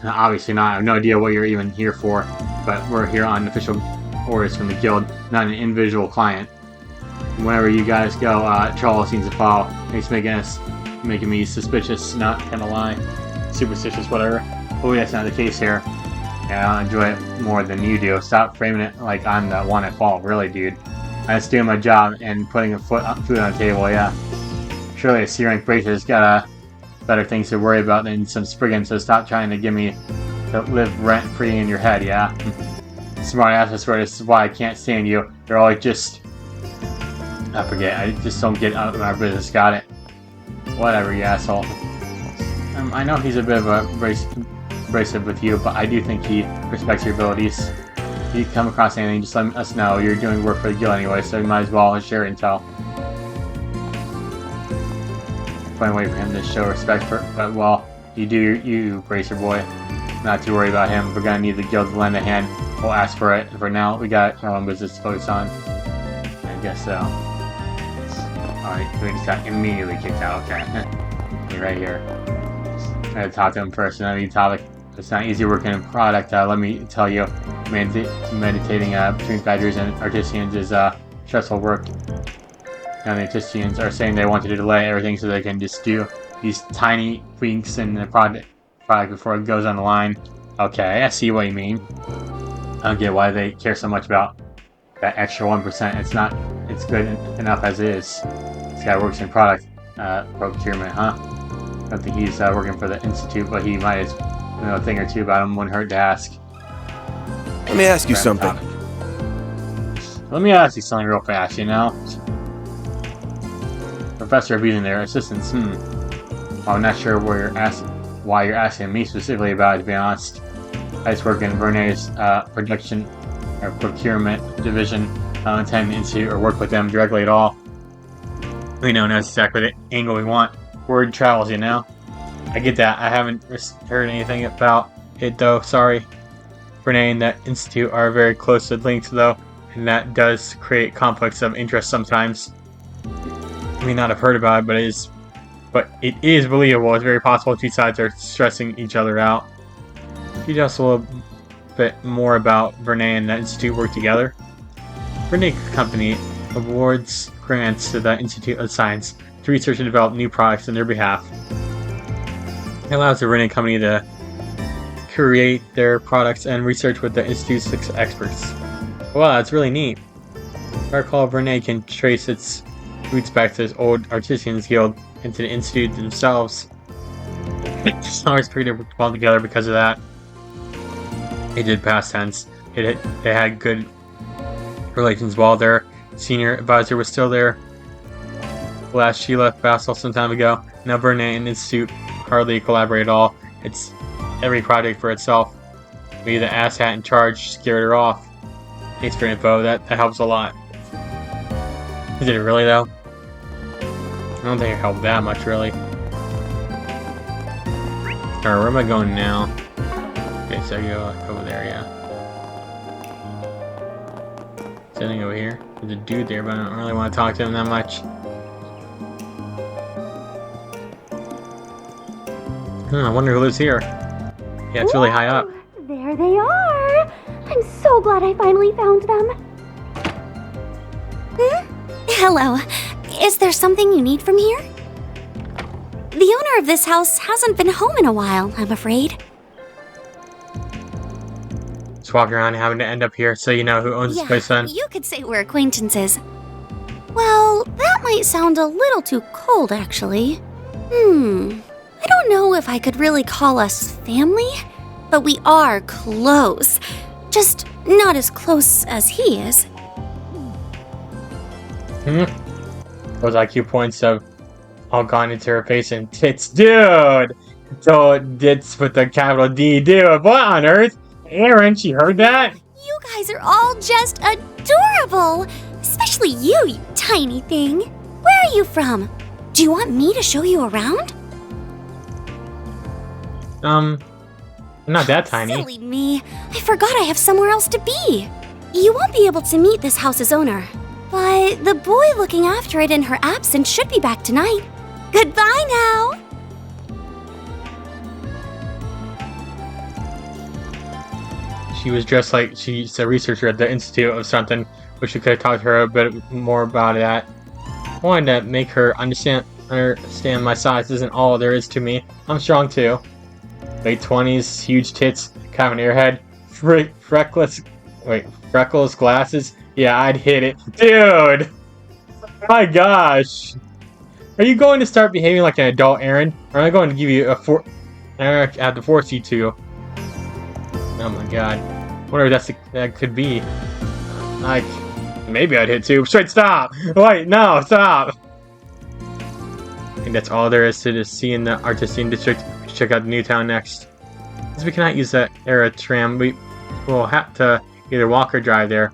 Obviously not. I have no idea what you're even here for, but we're here on official orders from the guild, not an individual client. Whenever you guys go, Charles seems to follow. It's making me suspicious, not gonna lie. Superstitious, whatever. Hopefully that's not the case here. Yeah, I enjoy it more than you do. Stop framing it like I'm the one at fault, really, dude. I'm just doing my job and putting food on the table, yeah. Surely a C-rank bracer's got better things to worry about than some Spriggans, so stop trying to get me to live rent-free in your head, yeah? Smart ass, I swear, this is why I can't stand you. You're always just... I forget, I just don't get out of our business, got it? Whatever, you asshole. I know he's a bit of a abrasive with you, but I do think he respects your abilities. If you come across anything, just let us know. You're doing work for the guild anyway, so you might as well share intel. Find a way for him to show respect for, but well, you bracer boy. Not too worried about him. We're gonna need the guild to lend a hand. We'll ask for it. For now, we got our own business to focus on. I guess so. Alright, we just got immediately kicked out. Okay. You're right here. I had to talk to him first. Another new topic. It's not easy working in product. Let me tell you, meditating between factories and artisans is stressful work. And the artisans are saying they want to delay everything so they can just do these tiny tweaks in the product before it goes on the line. Okay, I see what you mean. I don't get why they care so much about that extra 1%. It's good enough as it is. This guy works in product procurement, huh? I don't think he's working for the institute, but he might know a thing or two about him. Wouldn't hurt to ask. Let me ask you something. Let me ask you something real fast, you know? Professor abusing their assistants, Well, I'm not sure why you're asking me specifically about it, to be honest. I just work in Vernay's production or procurement division. I don't intend to institute or work with them directly at all. We know that's exactly the angle we want. Word travels, you know? I get that. I haven't heard anything about it, though. Sorry. Vernay and that institute are very closely linked, though, and that does create conflicts of interest sometimes. You may not have heard about it, but it is believable. It's very possible two sides are stressing each other out. Can you tell us a little bit more about Vernay and that institute work together? Vernay Company awards grants to the Institute of Science to research and develop new products on their behalf. It allows the Vernay Company to create their products and research with the Institute's experts. Wow, that's really neat. If I recall, Vernay can trace its roots back to this old Artisans Guild and to the Institute themselves. It's always pretty well together because of that. It did past tense. They had good relations while their senior advisor was still there. Last she left Basel some time ago. Now Vernay and Institute hardly collaborate at all. It's every project for itself. Maybe the asshat in charge scared her off. Thanks for info. That helps a lot. Did it really though? I don't think it helped that much really. Alright, where am I going now? Okay, so I go over there, yeah. Sitting over here. There's a dude there, but I don't really want to talk to him that much. I wonder who lives here. Yeah, it's really high up. There they are! I'm so glad I finally found them. Hello. Is there something you need from here? The owner of this house hasn't been home in a while, I'm afraid. Just walking around having to end up here so you know who owns this place then. You could say we're acquaintances. Well, that might sound a little too cold, actually. I don't know if I could really call us family, but we are close. Just not as close as he is. Those IQ points have all gone into her face and tits. Dude! So, dits with the capital D. Dude, what on earth? Aaron, she heard that? You guys are all just adorable! Especially you tiny thing. Where are you from? Do you want me to show you around? Not that tiny. Silly me. I forgot I have somewhere else to be. You won't be able to meet this house's owner, but the boy looking after it in her absence should be back tonight. Goodbye now! She was dressed like she's a researcher at the Institute of something, which we could have talked to her a bit more about that. I wanted to make her understand my size isn't all there is to me. I'm strong too. Late 20s, huge tits, kind of an airhead, freckles, glasses. Yeah, I'd hit it. Dude! My gosh! Are you going to start behaving like an adult, Aaron? Or am I going to give you I have to force you to. Oh my god. I wonder if that could be. Like, maybe I'd hit too. Straight stop! Wait, no, stop! I think that's all there is to see in the Artisan District. We should check out the new town next. Since we cannot use that era tram, we will have to either walk or drive there.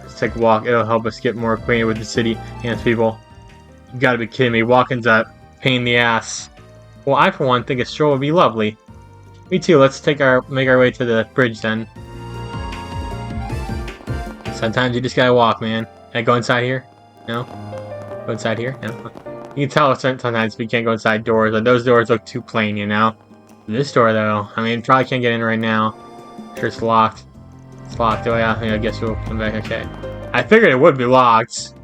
Let's take a walk. It'll help us get more acquainted with the city and its people. You gotta be kidding me. Walking's a pain in the ass. Well, I for one think a stroll would be lovely. Me too. Let's make our way to the bridge then. Sometimes you just gotta walk, man. Can I go inside here? No? Go inside here? No? You can tell sometimes we can't go inside doors, and those doors look too plain, you know? This door, though, I mean, probably can't get in right now. Sure, it's locked. It's locked. Oh, yeah, I guess we'll come back. Okay. I figured it would be locked.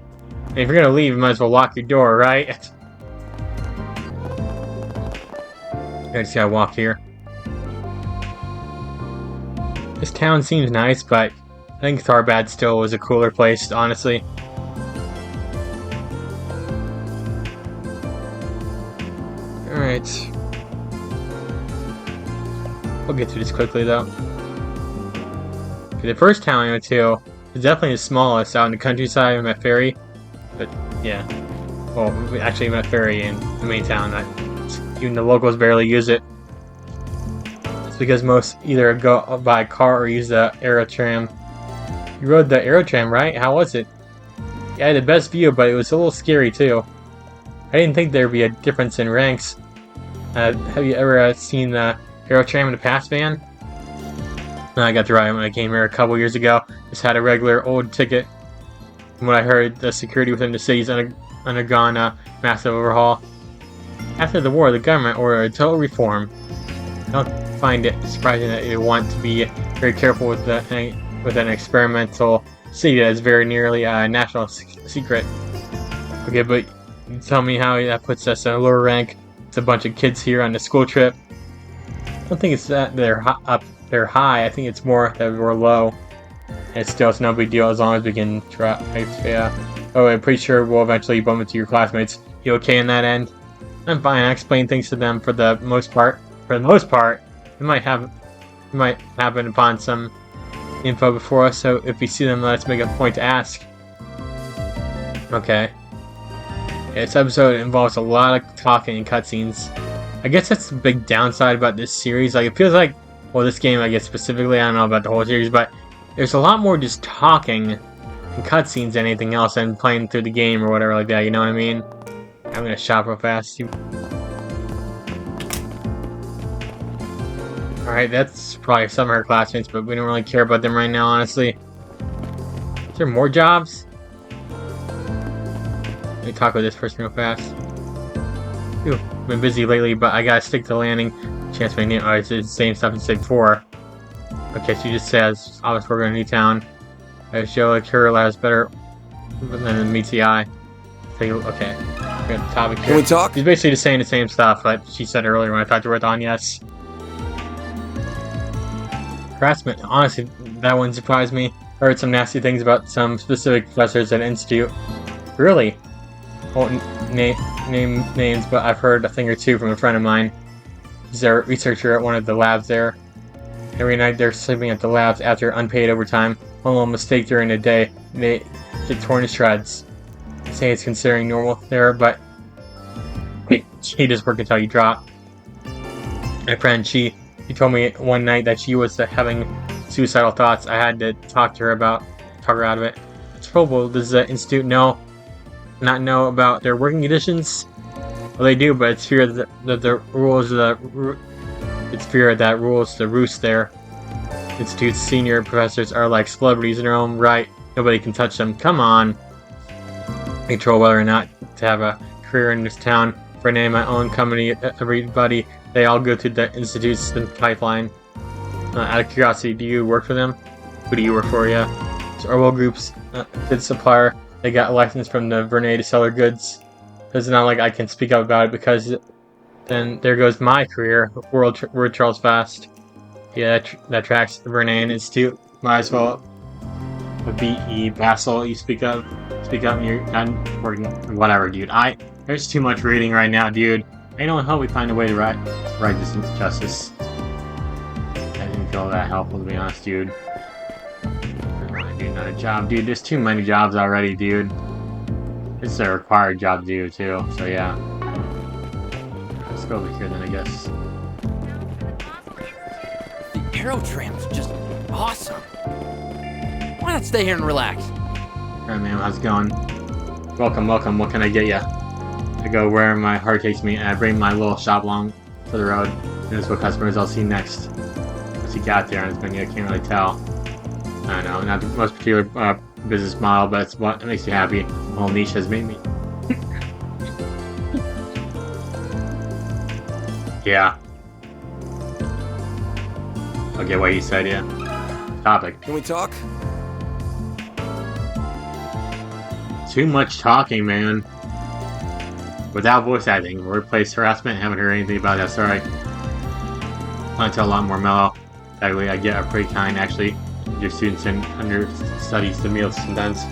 And if you're gonna leave, you might as well lock your door, right? I just gotta walk here. This town seems nice, but I think Tharbad still was a cooler place, honestly. Alright. We'll get through this quickly, though. Okay, the first town I went to is definitely the smallest, out in the countryside. We met Ferry. But, yeah. Well, we actually met Ferry in the main town. Even the locals barely use it. It's because most either go by car or use the Aero Tram. You rode the Aero Tram, right? How was it? Yeah, I had the best view, but it was a little scary, too. I didn't think there'd be a difference in ranks. Have you ever seen the Aero Tram in the past, van? I got to ride when I came here a couple years ago. Just had a regular old ticket. From what I heard, the security within the city's undergone a massive overhaul. After the war, the government ordered a total reform. I don't find it surprising that they want to be very careful with an experimental city that is very nearly a national secret. Okay, but you tell me how that puts us in a lower rank. It's a bunch of kids here on a school trip. I don't think it's that they're high. I think it's more that we're low. And it's no big deal as long as we can try. Yeah. Oh, I'm pretty sure we'll eventually bump into your classmates. You okay in that end? I'm fine. I explain things to them for the most part. We might happen upon some info before us, so if we see them, let's make a point to ask. Okay. Yeah, this episode involves a lot of talking and cutscenes. I guess that's the big downside about this series. Like, it feels like, well, this game, I guess specifically, I don't know about the whole series, but there's a lot more just talking and cutscenes than anything else and playing through the game or whatever like that, you know what I mean? I'm gonna shop real fast. Alright, that's probably some of her classmates, but we don't really care about them right now, honestly. Is there more jobs? Let me talk with this person real fast. I've been busy lately, but I gotta stick to landing. Chance my name. Oh, it's the same stuff as said before. Okay, she just says, obviously we're going to Newtown. I show like her allows better than meets the eye. So, okay. We got the topic here. Can we talk? She's basically just saying the same stuff that she said earlier when I talked to her with on yes. Harassment. Honestly, that one surprised me. I heard some nasty things about some specific professors at Institute. Really? Won't name names, but I've heard a thing or two from a friend of mine. He's a researcher at one of the labs there. Every night they're sleeping at the labs after unpaid overtime. One little mistake during the day, and they get torn to shreds. They say it's considering normal there, but she just work until you drop. My friend, she told me one night that she was having suicidal thoughts. I had to talk her out of it. It's probable. Does the institute not know about their working conditions? Well, they do, but it's fear that the rules it's fear that rules the roost there. Institute's senior professors are like celebrities in their own right. Nobody can touch them. Come on. I control whether or not to have a career in this town. For a name, my own company, everybody, they all go through the institute's pipeline. Out of curiosity, do you work for them? Who do you work for? Yeah. So Orwell Group's good supplier. They got a license from the Vernay to sell their goods. It's not like I can speak up about it because then there goes my career. Word travels fast. Yeah, that tracks the Vernay Institute. Might as well be Basel. You speak up. And you're done working. Whatever, dude. There's too much reading right now, dude. I don't help we find a way to right this injustice. I didn't feel that helpful, to be honest, dude. I want to do another job, dude. There's too many jobs already, dude. This is a required job to do, too. So, yeah. Let's go over here, then, I guess. The Aero Tram's just awesome. Why not stay here and relax? Alright, man. How's it going? Welcome. What can I get ya? I go where my heart takes me, and I bring my little shop along for the road. And that's what customers I'll see next. What's he got there? I can't really tell. I don't know, not the most particular business model, but it's what makes you happy. The whole niche has made me. Yeah. Okay, what you said, yeah. Topic. Can we talk? Too much talking, man. Without voice acting, workplace harassment. Haven't heard anything about that. Sorry. I want to tell a lot more mellow. That way, I get a pretty kind, actually. Your students and understudies the meals sometimes.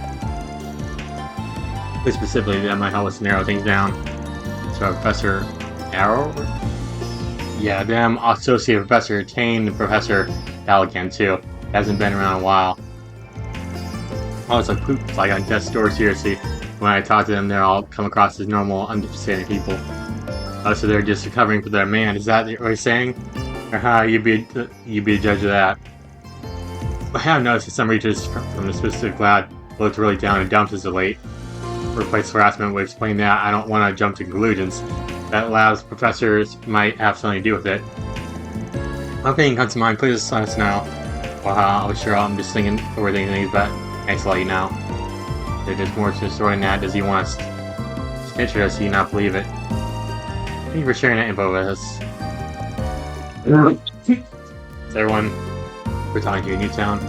But specifically, that might help us narrow things down. So, Professor Arrow? Yeah, them associate professor Tane, the Professor Pelican too. Hasn't been around a while. Oh, it's like poop. It's like on death's door, seriously. When I talk to them, they all come across as normal, understanding people. Oh, so they're just recovering for their man. Is that what you're saying? Or you'd be a judge of that. I have noticed that some researchers from the specific lab looked really down in dumps as of late. Workplace harassment would explain that. I don't want to jump to conclusions. That lab's professors might have something to do with it. If anything comes to mind, please let us know. Well, I'll be sure I'm just overthinking things, but thanks to let you know. There's more to the story than that. Does he want us to snitch or does he not believe it? Thank you for sharing that info with us. So everyone, we're talking to you, Newtown.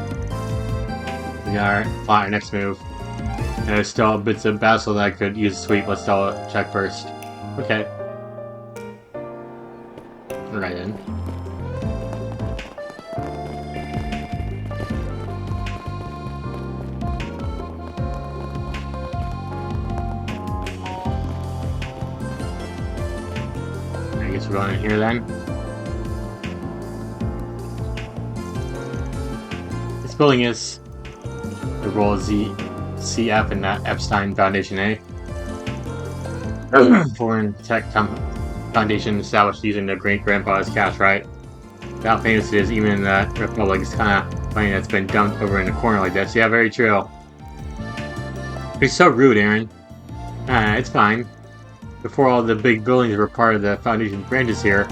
We got our next move. And there's still bits of Basel that I could use a sweep. Let's double check first. Okay. Right then. I guess we're going in here then. This building is the role of CF in that Epstein Foundation, eh? Foreign tech foundation established using their great-grandpa's cash, right? How famous it is, even in the Republic, it's kind of funny that's been dumped over in a corner like this. Yeah, very true. You're so rude, Aaron. It's fine. Before all the big buildings were part of the Foundation branches here,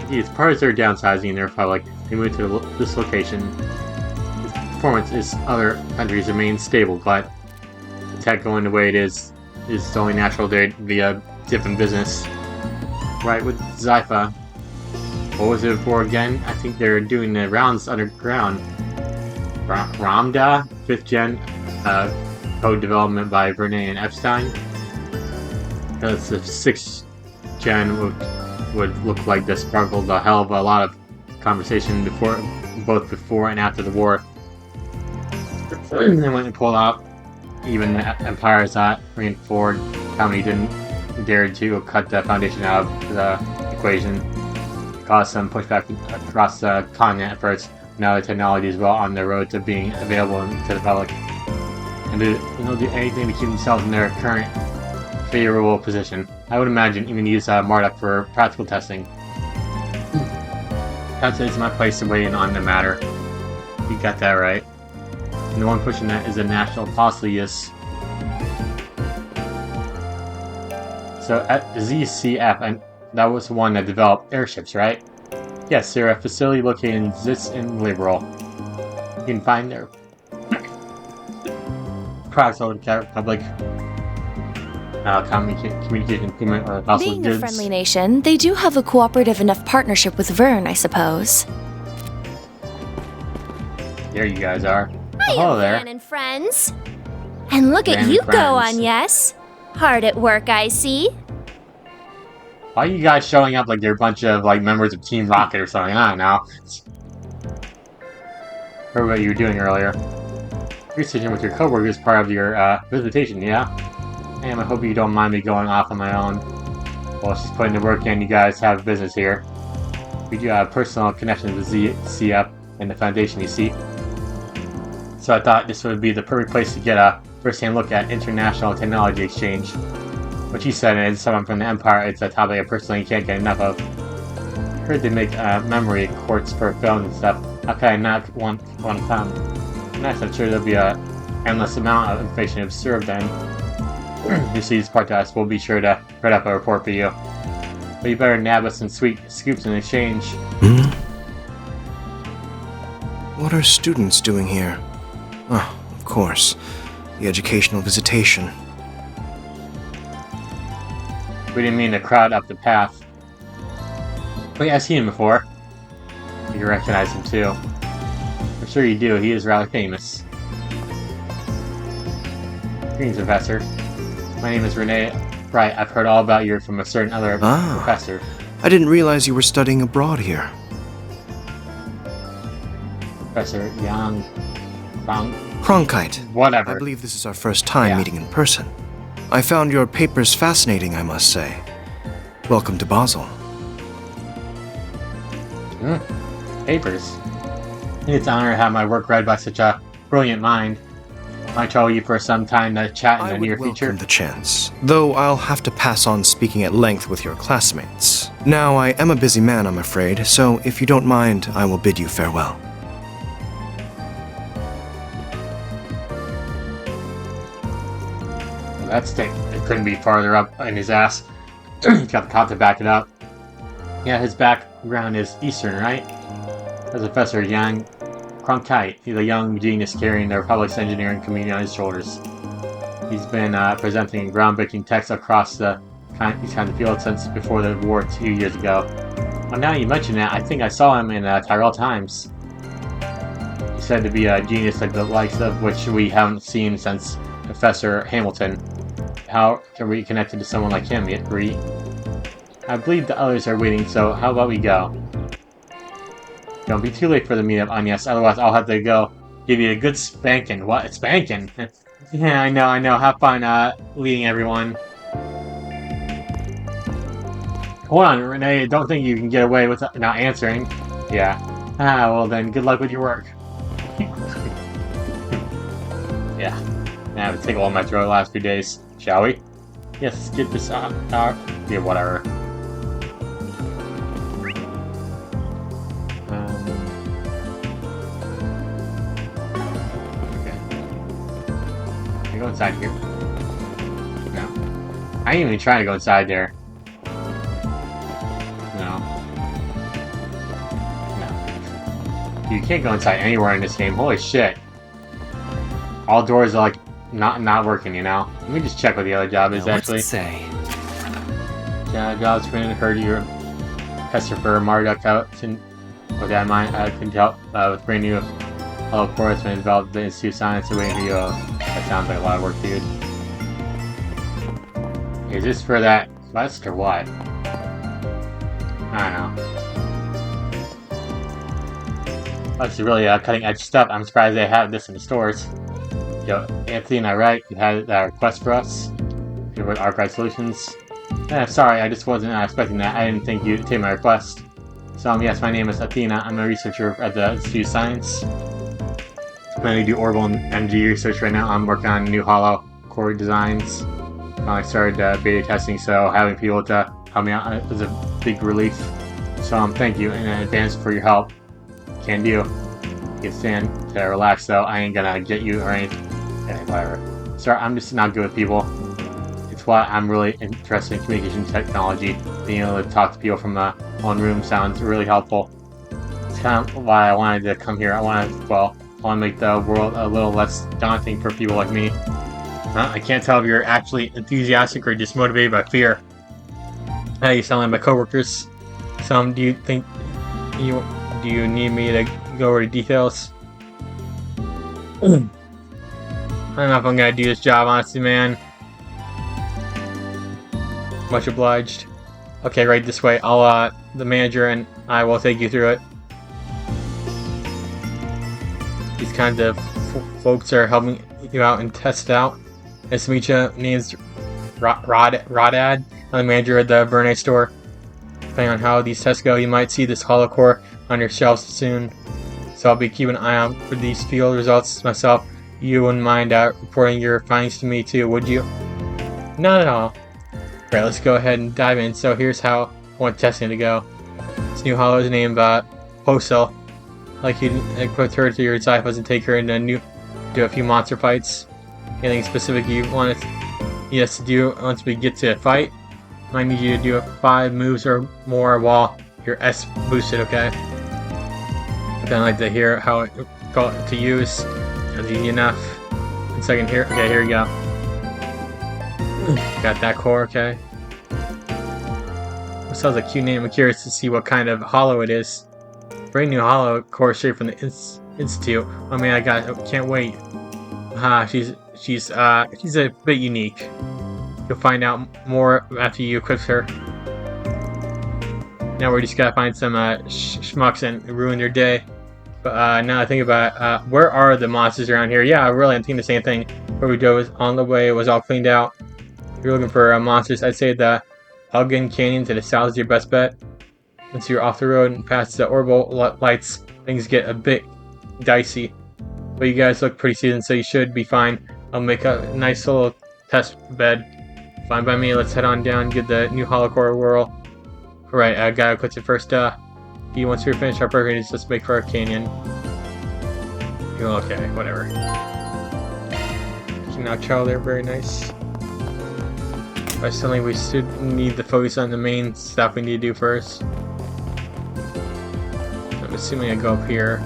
it's part of their downsizing in the Republic. They moved to this location. Its performance in other countries remains stable, but the tech going the way it is only natural to be a dip in business. Right, with Zypha. What was it for again? I think they're doing the rounds underground. Ramda, 5th gen, code development by Vernay and Epstein. Because the 6th gen would look like this, sparkled a hell of a lot of conversation both before and after the war. And when they pulled out, even the Empire's not reinforced. Company didn't dare to cut the Foundation out of the equation. Caused some pushback across the continent at first. Now the technology is well on the road to being available to the public. And they'll do anything to keep themselves in their current favorable position. I would imagine even use Marduk for practical testing. Perhaps it's my place to weigh in on the matter. You got that right. And the one pushing that is the National Apostolius. So at ZCF, and that was the one that developed airships, right? Yes, they're a facility located in Zitz and Liberal. You can find their products over the public communication improvement or household Being goods. a friendly nation, they do have a cooperative enough partnership with Vern, I suppose. There you guys are. Hiya, Hello there. Van and friends. And look at Van you and go friends. on, yes? Hard at work, I see. Why are you guys showing up like you're a bunch of like members of Team Rocket or something? I don't know. Heard what you were doing earlier. Researching with your coworkers part of your visitation, yeah? And I hope you don't mind me going off on my own. While she's putting the work in, you guys have business here. We do have personal connections with ZCF and the Foundation, you see. So I thought this would be the perfect place to get a first-hand look at international technology exchange. What you said is someone from the Empire, it's a topic I personally can't get enough of. Heard they make memory quartz for film and stuff. How can I not want to come? Nice, I'm sure there'll be an endless amount of information to observe then. You see this part to us, we'll be sure to write up a report for you. But you better nab us some sweet scoops in exchange. What are students doing here? Oh, of course. The educational visitation. We didn't mean to crowd up the path. But yeah, I've seen him before. You recognize him too. I'm sure you do, he is rather famous. Greetings, Professor. My name is Renee. Right, I've heard all about you from a certain other professor. I didn't realize you were studying abroad here. Professor Yang Cronkite. Whatever. I believe this is our first time meeting in person. I found your papers fascinating, I must say. Welcome to Basel. Papers. It's an honor to have my work read by such a brilliant mind. Might trouble you for some time to chat in the near future. The chance, though I'll have to pass on speaking at length with your classmates. Now, I am a busy man, I'm afraid, so if you don't mind, I will bid you farewell. That stick, it couldn't be farther up in his ass. He's got the cop to back it up. Yeah, his background is Eastern, right? As Professor Yang Cronkite, he's a young genius carrying the Republic's engineering community on his shoulders. He's been presenting groundbreaking texts across these kinds of fields since before the war 2 years ago. Well, now you mention that, I think I saw him in Tyrell Times. He's said to be a genius like the likes of which we haven't seen since Professor Hamilton. How can we connect to someone like him, Reed? I believe the others are waiting, so how about we go? Don't be too late for the meetup, Agnes, otherwise I'll have to go give you a good spanking. What? Spanking? Yeah, I know. Have fun leading everyone. Hold on, Renee, I don't think you can get away with not answering. Yeah. Well then, good luck with your work. Yeah. Now I have to take all my throat the last few days. Shall we? Yes, let's get this yeah, whatever. Okay. Can I go inside here? No. I ain't even trying to go inside there. No. You can't go inside anywhere in this game. Holy shit. All doors are like not working, you know? Let me just check what the other job is actually. What's it say? Job's going to occur to your tester for Marduk out with that in mind. I can help with brand new hollow cores when developed the Institute of Science away for you. That sounds like a lot of work, dude. Is this for that quest or what? I don't know. That's really cutting edge stuff. I'm surprised they have this in the stores. Yo, Anthony and I, right? You had that request for us? Here with Archive Solutions. Sorry, I just wasn't expecting that. I didn't think you'd take my request. So, yes, my name is Athena. I'm a researcher at the Institute of Science. I mainly do orbital and energy research right now. I'm working on new hollow core designs. I started beta testing, so having people to help me out is a big relief. So, thank you in advance for your help. Can do. You stand to relax, though. I ain't gonna get you or anything. Okay, whatever. Sorry, I'm just not good with people. It's why I'm really interested in communication technology. Being able to talk to people from my own room sounds really helpful. It's kind of why I wanted to come here. I want to make the world a little less daunting for people like me. I can't tell if you're actually enthusiastic or just motivated by fear. You sound like my coworkers. Do you think do you need me to go over the details? I don't know if I'm gonna do this job, honestly, man. Much obliged. Okay, right this way. The manager and I will take you through it. These kinds of folks are helping you out and test it out. Nice to meet you. Name's Rodad. I'm the manager at the Burnite store. Depending on how these tests go, you might see this hollow core on your shelves soon. So I'll be keeping an eye out for these field results myself. You wouldn't mind reporting your findings to me too, would you? Not at all. Right, let's go ahead and dive in. So here's how I want testing to go. This new hollow is named Basel. Like you equip her to your disciples and take her into do a few monster fights. Anything specific you want us to do once we get to a fight? I need you to do 5 moves or more while you're S boosted, okay? I'd like to hear how it to use. That's easy enough. 1 second here. Okay, here we go. Got that core, okay. This sounds like a cute name. I'm curious to see what kind of hollow it is. Brand new hollow core straight from the Institute. Oh man, I can't wait. She's a bit unique. You'll find out more after you equip her. Now we just gotta find some schmucks and ruin their day. But now I think about it, where are the monsters around here? Yeah, really, I'm thinking the same thing. Where we drove on the way was all cleaned out. If you're looking for monsters, I'd say the Elgin Canyon to the south is your best bet. Once you're off the road and past the orbital lights, things get a bit dicey. But you guys look pretty seasoned, so you should be fine. I'll make a nice little test bed. Fine by me. Let's head on down and get the new hollow core whirl. Alright, I gotta quit it first. Once we're finished our program, let's make for our canyon. Okay, whatever. Now, child, there, very nice. But suddenly we should need to focus on the main stuff we need to do first. I'm assuming I go up here.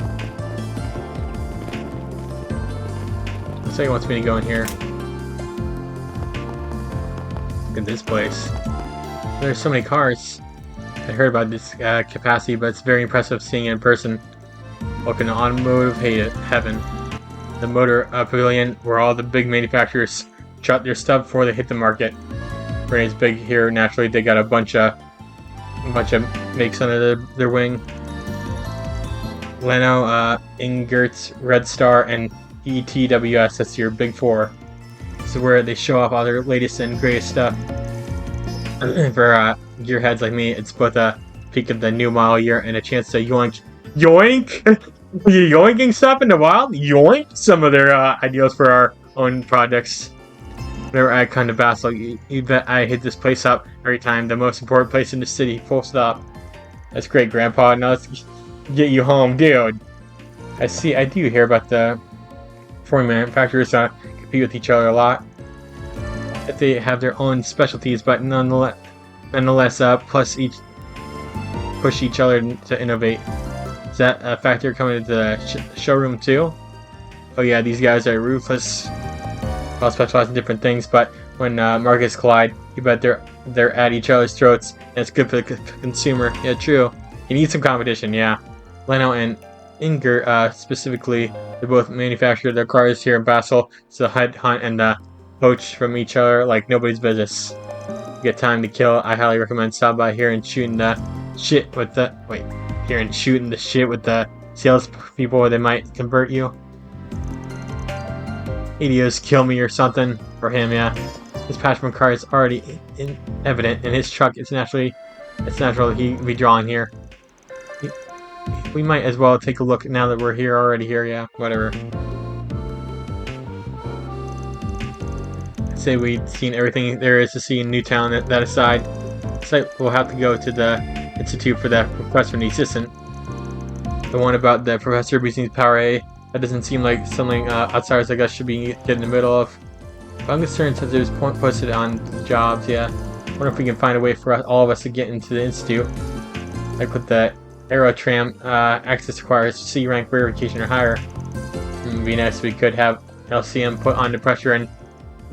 Looks like it wants me to go in here. Look at this place. There's so many cars. I heard about this capacity, but it's very impressive seeing it in person. Welcome to automotive heaven. The motor pavilion, where all the big manufacturers shut their stuff before they hit the market. Renee's big here. Naturally, they got a bunch of makes under their wing. Leno, Ingert's, Red Star, and ETWS. That's your big 4. This is where they show off all their latest and greatest stuff. For gearheads like me, it's both a peek of the new model year and a chance to yoink! You yoinking stuff in the wild? Yoink! Some of their ideals for our own projects. Whenever I come to Basel, you bet I hit this place up every time. The most important place in the city, full stop. That's great, Grandpa. Now let's get you home, dude. I do hear about the foreign manufacturers compete with each other a lot. That they have their own specialties, but nonetheless, plus each push each other to innovate. Is that a factor coming to the showroom too? Oh yeah, these guys are ruthless. All specialize in different things, but when markets collide. You bet they're at each other's throats, and it's good for the consumer. Yeah, true. You need some competition, yeah. Leno and Inger, specifically, they both manufacture their cars here in Basel. It's a hunt and poach from each other like nobody's business. You get time to kill. I highly recommend stop by here and shooting the shit with the sales people. They might convert you. Idiots kill me or something for him, yeah. His passion for cars is already evident, and his truck it's natural he'd be drawn here. We might as well take a look now that we're already here, yeah, whatever. I'd say we'd seen everything there is to see in Newtown. That aside, we'll have to go to the Institute for that request from the assistant. The one about the professor abusing his power A. That doesn't seem like something outsiders like us should be getting in the middle of. But I'm concerned since it was posted on the jobs, yeah. I wonder if we can find a way for all of us to get into the Institute. Like with the Aerotram, access requires C rank verification or higher. It would be nice if we could have LCM put under pressure and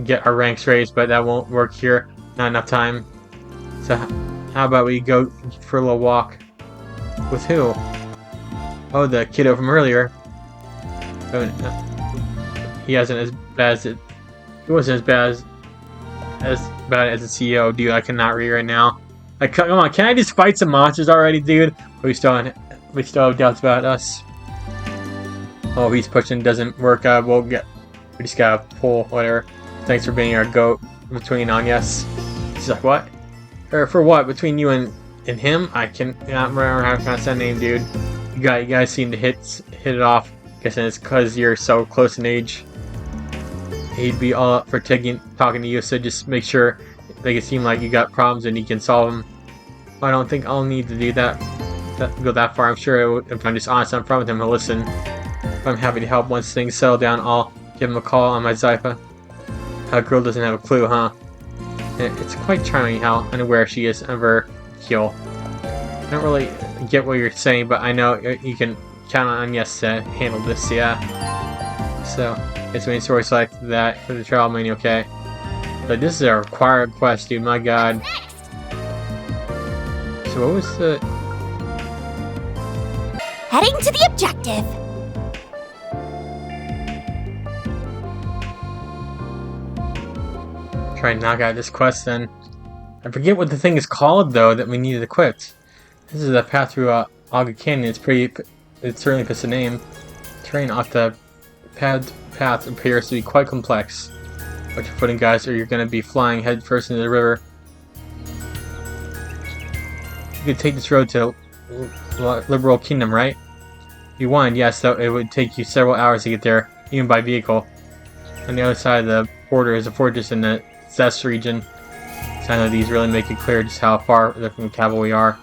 get our ranks raised, but that won't work here. Not enough time. So how about we go for a little walk? With who? Oh, the kiddo from earlier. He wasn't as bad as the CEO, dude. I cannot read right now. Like, come on, can I just fight some monsters already, dude? We still have doubts about us. Oh, he's pushing, doesn't work. We just gotta pull, whatever. Thanks for being our goat between on, yes. She's like, what? Or for what? Between you and him? I can't remember how to pronounce that name, dude. You guys seem to hit it off. Guessing it's because you're so close in age. He'd be all up for talking to you, so just make sure make it seem like you got problems and you can solve them. I don't think I'll need to do that go that far. I'm sure if I'm just honest up front with him, he'll listen. I'm happy to help once things settle down. I'll give him a call on my Zypha. That girl doesn't have a clue, huh? It's quite charming how unaware she is of her heel. I don't really get what you're saying, but I know you can count on yes to handle this, yeah. So, it's many stories like that for the trial mania, okay? But this is a required quest, dude, my god. So what was the... Heading to the objective! Try and knock out this quest then. I forget what the thing is called though that we needed equipped. This is a path through Aga Canyon. It certainly fits the name. Terrain off the path appears to be quite complex. Watch your footing, guys, or you're going to be flying head first into the river. You could take this road to Liberal Kingdom, right? If you wanted, yes, though it would take you several hours to get there, even by vehicle. On the other side of the border is a fortress in the Zest region. Some of these really make it clear just how far from the capital we are.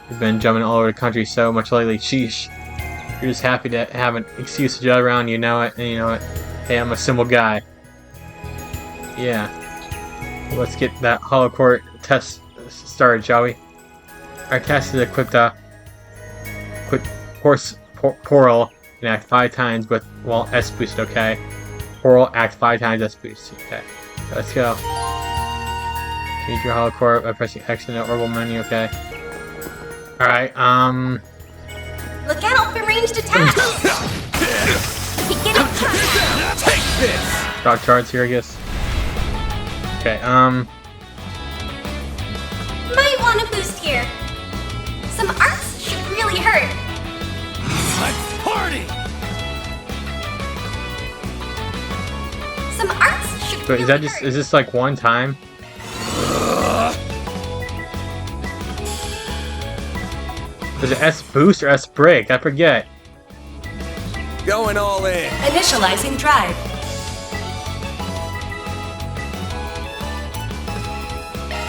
We've been jumping all over the country so much lately. Sheesh. You're just happy to have an excuse to jut around, you know it, and you know it. Hey, I'm a simple guy. Yeah. Well, let's get that hollow core test started, shall we? Our task is equipped Coral can act 5 times with S boost, okay? Coral act 5 times S boost, okay. Let's go. Change your hollow core by pressing X in the orbital menu, okay? Alright, Look out for ranged attacks! Take this! dog charts here, I guess. Okay, Might want a boost here. Some arts should really hurt. Let's party! Some arts should so really is this like one time? Is it S boost or S break? I forget. Going all in. Initializing drive.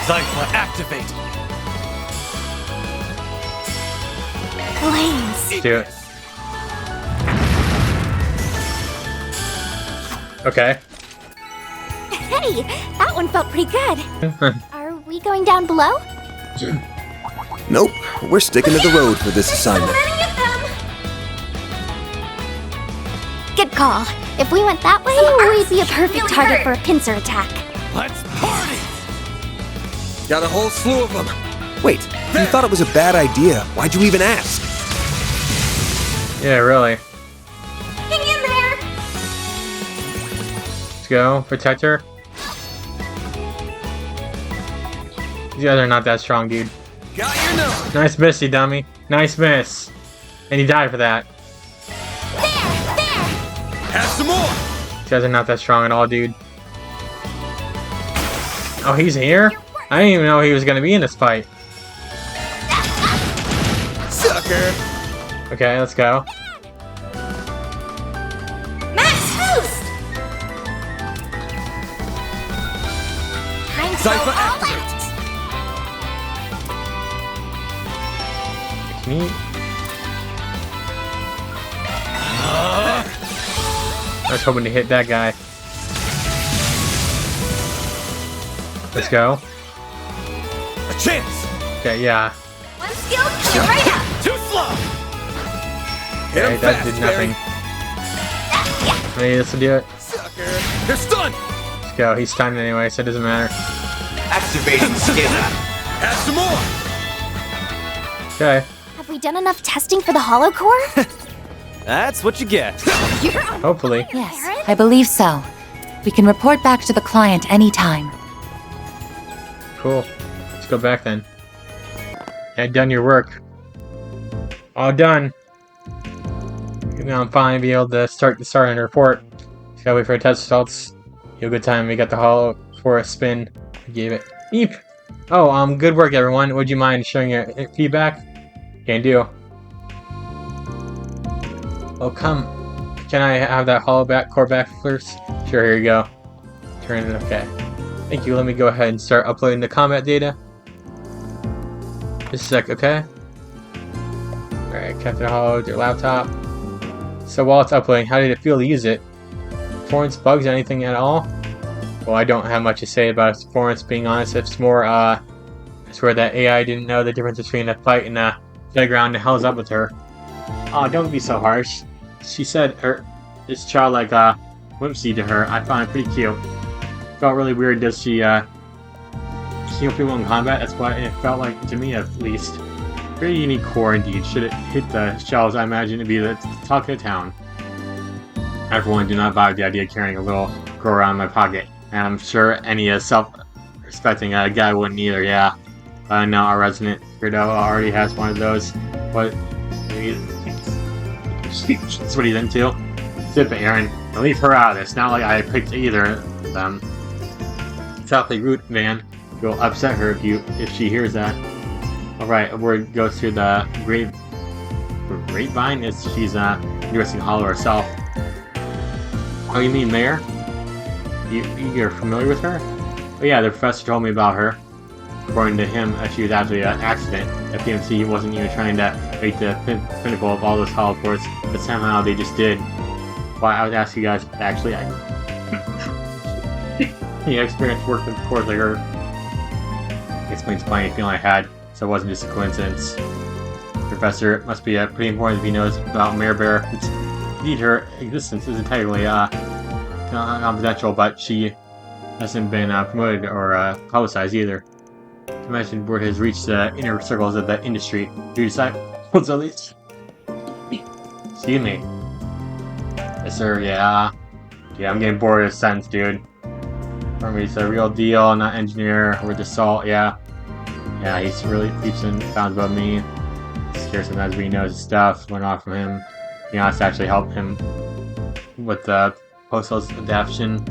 Zypha activate. Flames. Do it. Okay. Hey, that one felt pretty good. Are we going down below? Nope, we're sticking to the road for this assignment. So many of them. Good call. If we went that way, we'd be a perfect target for a pincer attack. Let's Got a whole slew of them. Wait, you thought it was a bad idea. Why'd you even ask? Yeah, really. Hang in there! Let's go. Protect her. These guys are not that strong, dude. Got your number. Nice miss, you dummy. Nice miss. And he died for that. There! Have some more. These guys are not that strong at all, dude. Oh, he's here? I didn't even know he was gonna be in this fight. Sucker. Okay, let's go. Max boost! Time to go Cypher all activate. out! Me? I was hoping to hit that guy. Let's go. A chance. Okay, yeah. One skill, coming right up! Too slow. Hit Okay, him that fast, did nothing. Barry. Maybe this will do it. Sucker. They're stunned. Let's go. He's stunned anyway, so it doesn't matter. Activating scanner. Have some more. Okay. Have we done enough testing for the hollow core? That's what you get. You're on Hopefully. Yes, I believe so. We can report back to the client anytime. Cool. Let's go back then. Had done your work. All done. Now I'm finally be able to start on the report. Just gotta wait for the test results. You have a good time. We got the hollow for a spin. I gave it. Eep! Oh, good work everyone. Would you mind sharing your feedback? Can do. Oh, come. Can I have that hollow core back first? Sure, here you go. Turn it, okay. Thank you, let me go ahead and start uploading the combat data. Just a sec, okay? Alright, Captain Hollow, your laptop. So while it's uploading, how did it feel to use it? Performance bugs, anything at all? Well, I don't have much to say about its performance, being honest. It's more, I swear that AI didn't know the difference between a fight and a playground. The hell's up with her? Oh, don't be so harsh. She said this childlike whimsy to her. I found it pretty cute. Felt really weird. Does she heal people in combat? That's what it felt like to me, at least. Very unique core indeed. Should it hit the shelves, I imagine to be the talk of the town. I, for one, do not vibe the idea of carrying a little girl around in my pocket. And I'm sure any self-respecting guy wouldn't either, yeah. No, our resident weirdo already has one of those. What? That's what he's into. Zip it, Aaron. And leave her out of this. Not like I picked either of them. It's awfully rude, man. You'll upset her if she hears that. Alright, word goes through the grapevine. She's interesting hollow herself. Oh, you mean Mayor? You're familiar with her? Oh yeah, the professor told me about her. According to him, she was actually an accident. At PMC, he wasn't even trying to make the pinnacle of all those hollow cores, but somehow they just did. Why, I would ask you guys, actually, the experience worked with cores like her. Explains plenty of feeling I had, so it wasn't just a coincidence. Professor, it must be pretty important if he knows about Mare Bear. Indeed, her existence is entirely confidential, but she hasn't been promoted or publicized either. Imagine word has reached the inner circles of the industry. Do you decide what's at least? Excuse me. Yes, sir, yeah. Yeah, I'm getting bored of this sentence, dude. For me, it's a real deal, not engineer with the salt, yeah. Yeah, he's really leaps and bounds above me. Scared sometimes when he knows his stuff. Went off from him. To be honest, actually helped him with the postal adaptation.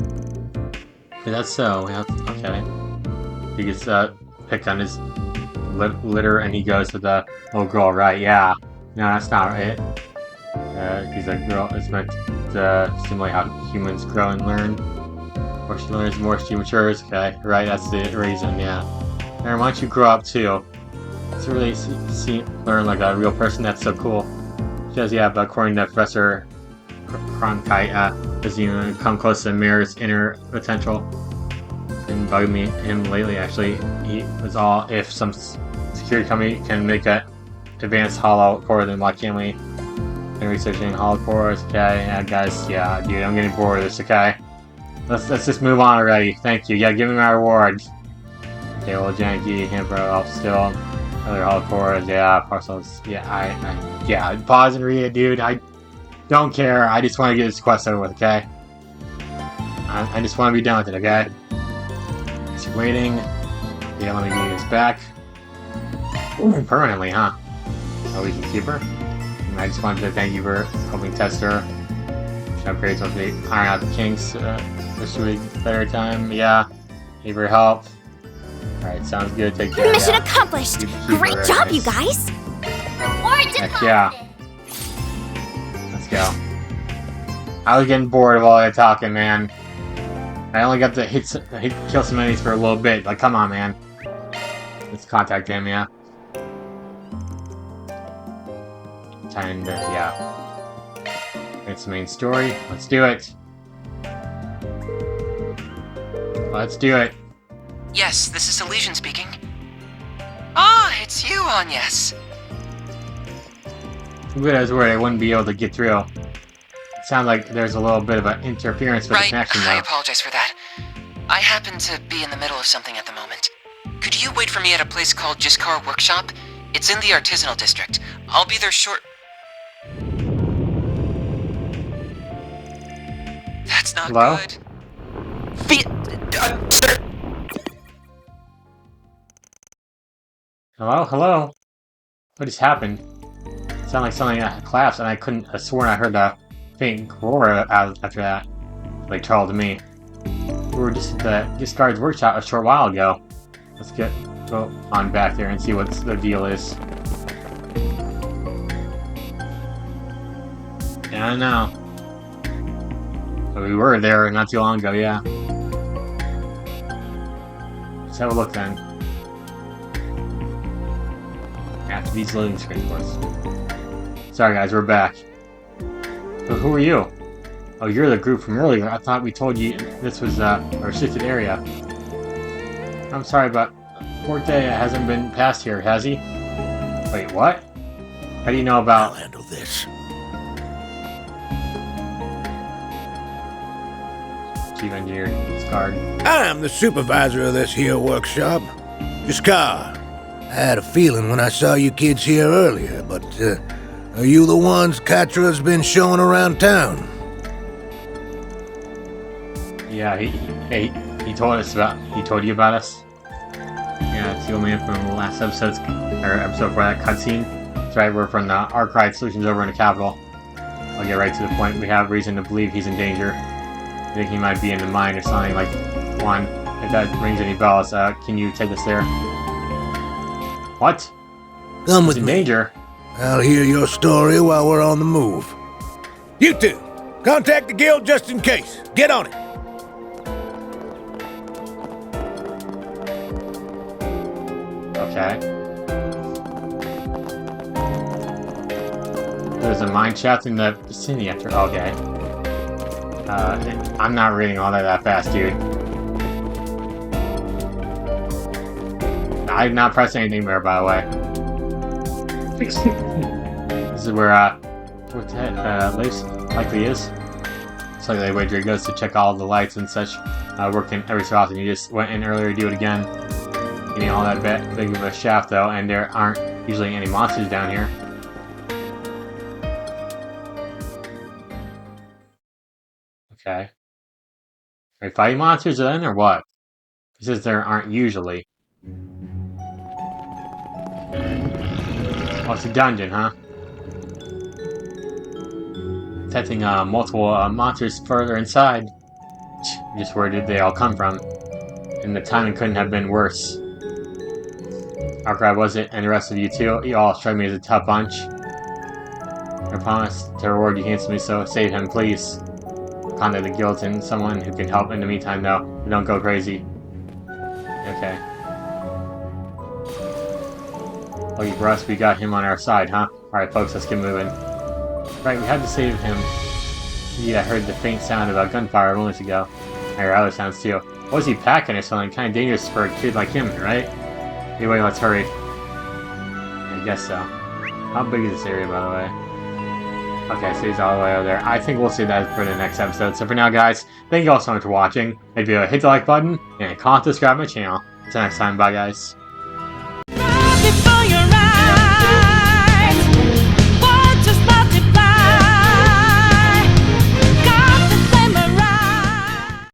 But that's so, yeah, okay. He gets picked on his litter and he goes with the little girl, right? Yeah. No, that's not right. He's a girl. It's meant to simulate how humans grow and learn. The more she learns, the more she matures. Okay, right, that's the reason, yeah. Aaron, why don't you grow up too? To really learn like a real person, that's so cool. Because, yeah, but according to Professor Cronkite, doesn't even come close to Mare's inner potential. And bugging him lately, actually, he was all, if some security company can make an advanced hollow core, then why can't we? And researching hollow cores, okay, yeah, guys, yeah, dude, I'm getting bored of this, okay? Let's just move on already, thank you, yeah, give me my reward. Okay, well, janky, hamper up still. Other hardcore, yeah, parcels. Yeah, yeah. Pause and read it, dude. I don't care. I just want to get this quest over with, okay? I just want to be done with it, okay? Just waiting. Yeah, let me get this back. Ooh, permanently, huh? Oh, we can keep her? And I just wanted to thank you for helping test her. Upgrades once we iron out the kinks. This week, better time. Yeah. Need your help. Alright, sounds good. Take care. Mission accomplished! Great job, you guys! Heck yeah. Let's go. I was getting bored of all that talking, man. I only got to kill some enemies for a little bit. Like, come on, man. Let's contact him, yeah. And, yeah. It's the main story. Let's do it. Let's do it. Yes, this is Elysian speaking. Ah, it's you, Agnes. But I was worried I wouldn't be able to get through. It sounds like there's a little bit of an interference with the connection, though. I apologize for that. I happen to be in the middle of something at the moment. Could you wait for me at a place called Jiskar Workshop? It's in the artisanal district. I'll be there short... That's not Hello? good. Hello? Hello? What just happened? It sounded like something collapsed, and I couldn't have sworn I heard a faint roar after that. Like Charles to me. We were just at the Discard's workshop a short while ago. Let's go on back there and see what the deal is. Yeah, I know. But we were there not too long ago, yeah. Let's have a look then. After these loading screens, of course. Sorry guys, we're back. So who are you? Oh, you're the group from earlier. I thought we told you this was a restricted area. I'm sorry, but Quatre hasn't been past here, has he? Wait, what? How do you know about... I'll handle this. Chief Engineer Discard. I'm the supervisor of this here workshop. Jiskar. I had a feeling when I saw you kids here earlier, but are you the ones Quatre's been showing around town? Yeah, he told you about us. Yeah, it's the old man from the last episode for that cutscene. That's right, we're from the Archive Solutions over in the capital. I'll get right to the point. We have reason to believe he's in danger. I think he might be in the mine or something like one. If that rings any bells, can you take us there? What? Come with in me. Danger? I'll hear your story while we're on the move. You two, contact the guild just in case. Get on it. Okay. There's a mine shaft in the vicinity after. Okay. I'm not reading all that fast, dude. I did not press anything there, by the way. This is where Quartet lives, likely is. It's like the way Dre goes to check all the lights and such. Working every so often. You just went in earlier to do it again. Getting all that big of a shaft though, and there aren't usually any monsters down here. Okay. Are we fighting monsters then, or what? It says there aren't usually. Oh, it's a dungeon, huh? Detecting multiple monsters further inside. Just where did they all come from? And the timing couldn't have been worse. Outcry was it, and the rest of you too. You all struck me as a tough bunch. I promise to reward you handsomely, so save him, please. Contact the guild and someone who can help in the meantime, though. Don't go crazy. Okay. Lucky for us, we got him on our side, huh? Alright, folks, let's get moving. Right, we had to save him. Yeah, I heard the faint sound of a gunfire moments ago. I heard other sounds too. What was he packing or something? Kind of dangerous for a kid like him, right? Anyway, let's hurry. I guess so. How big is this area, by the way? Okay, so he's all the way over there. I think we'll see that for the next episode. So for now, guys, thank you all so much for watching. If you hit the like button and comment, subscribe to my channel. Until next time, bye guys.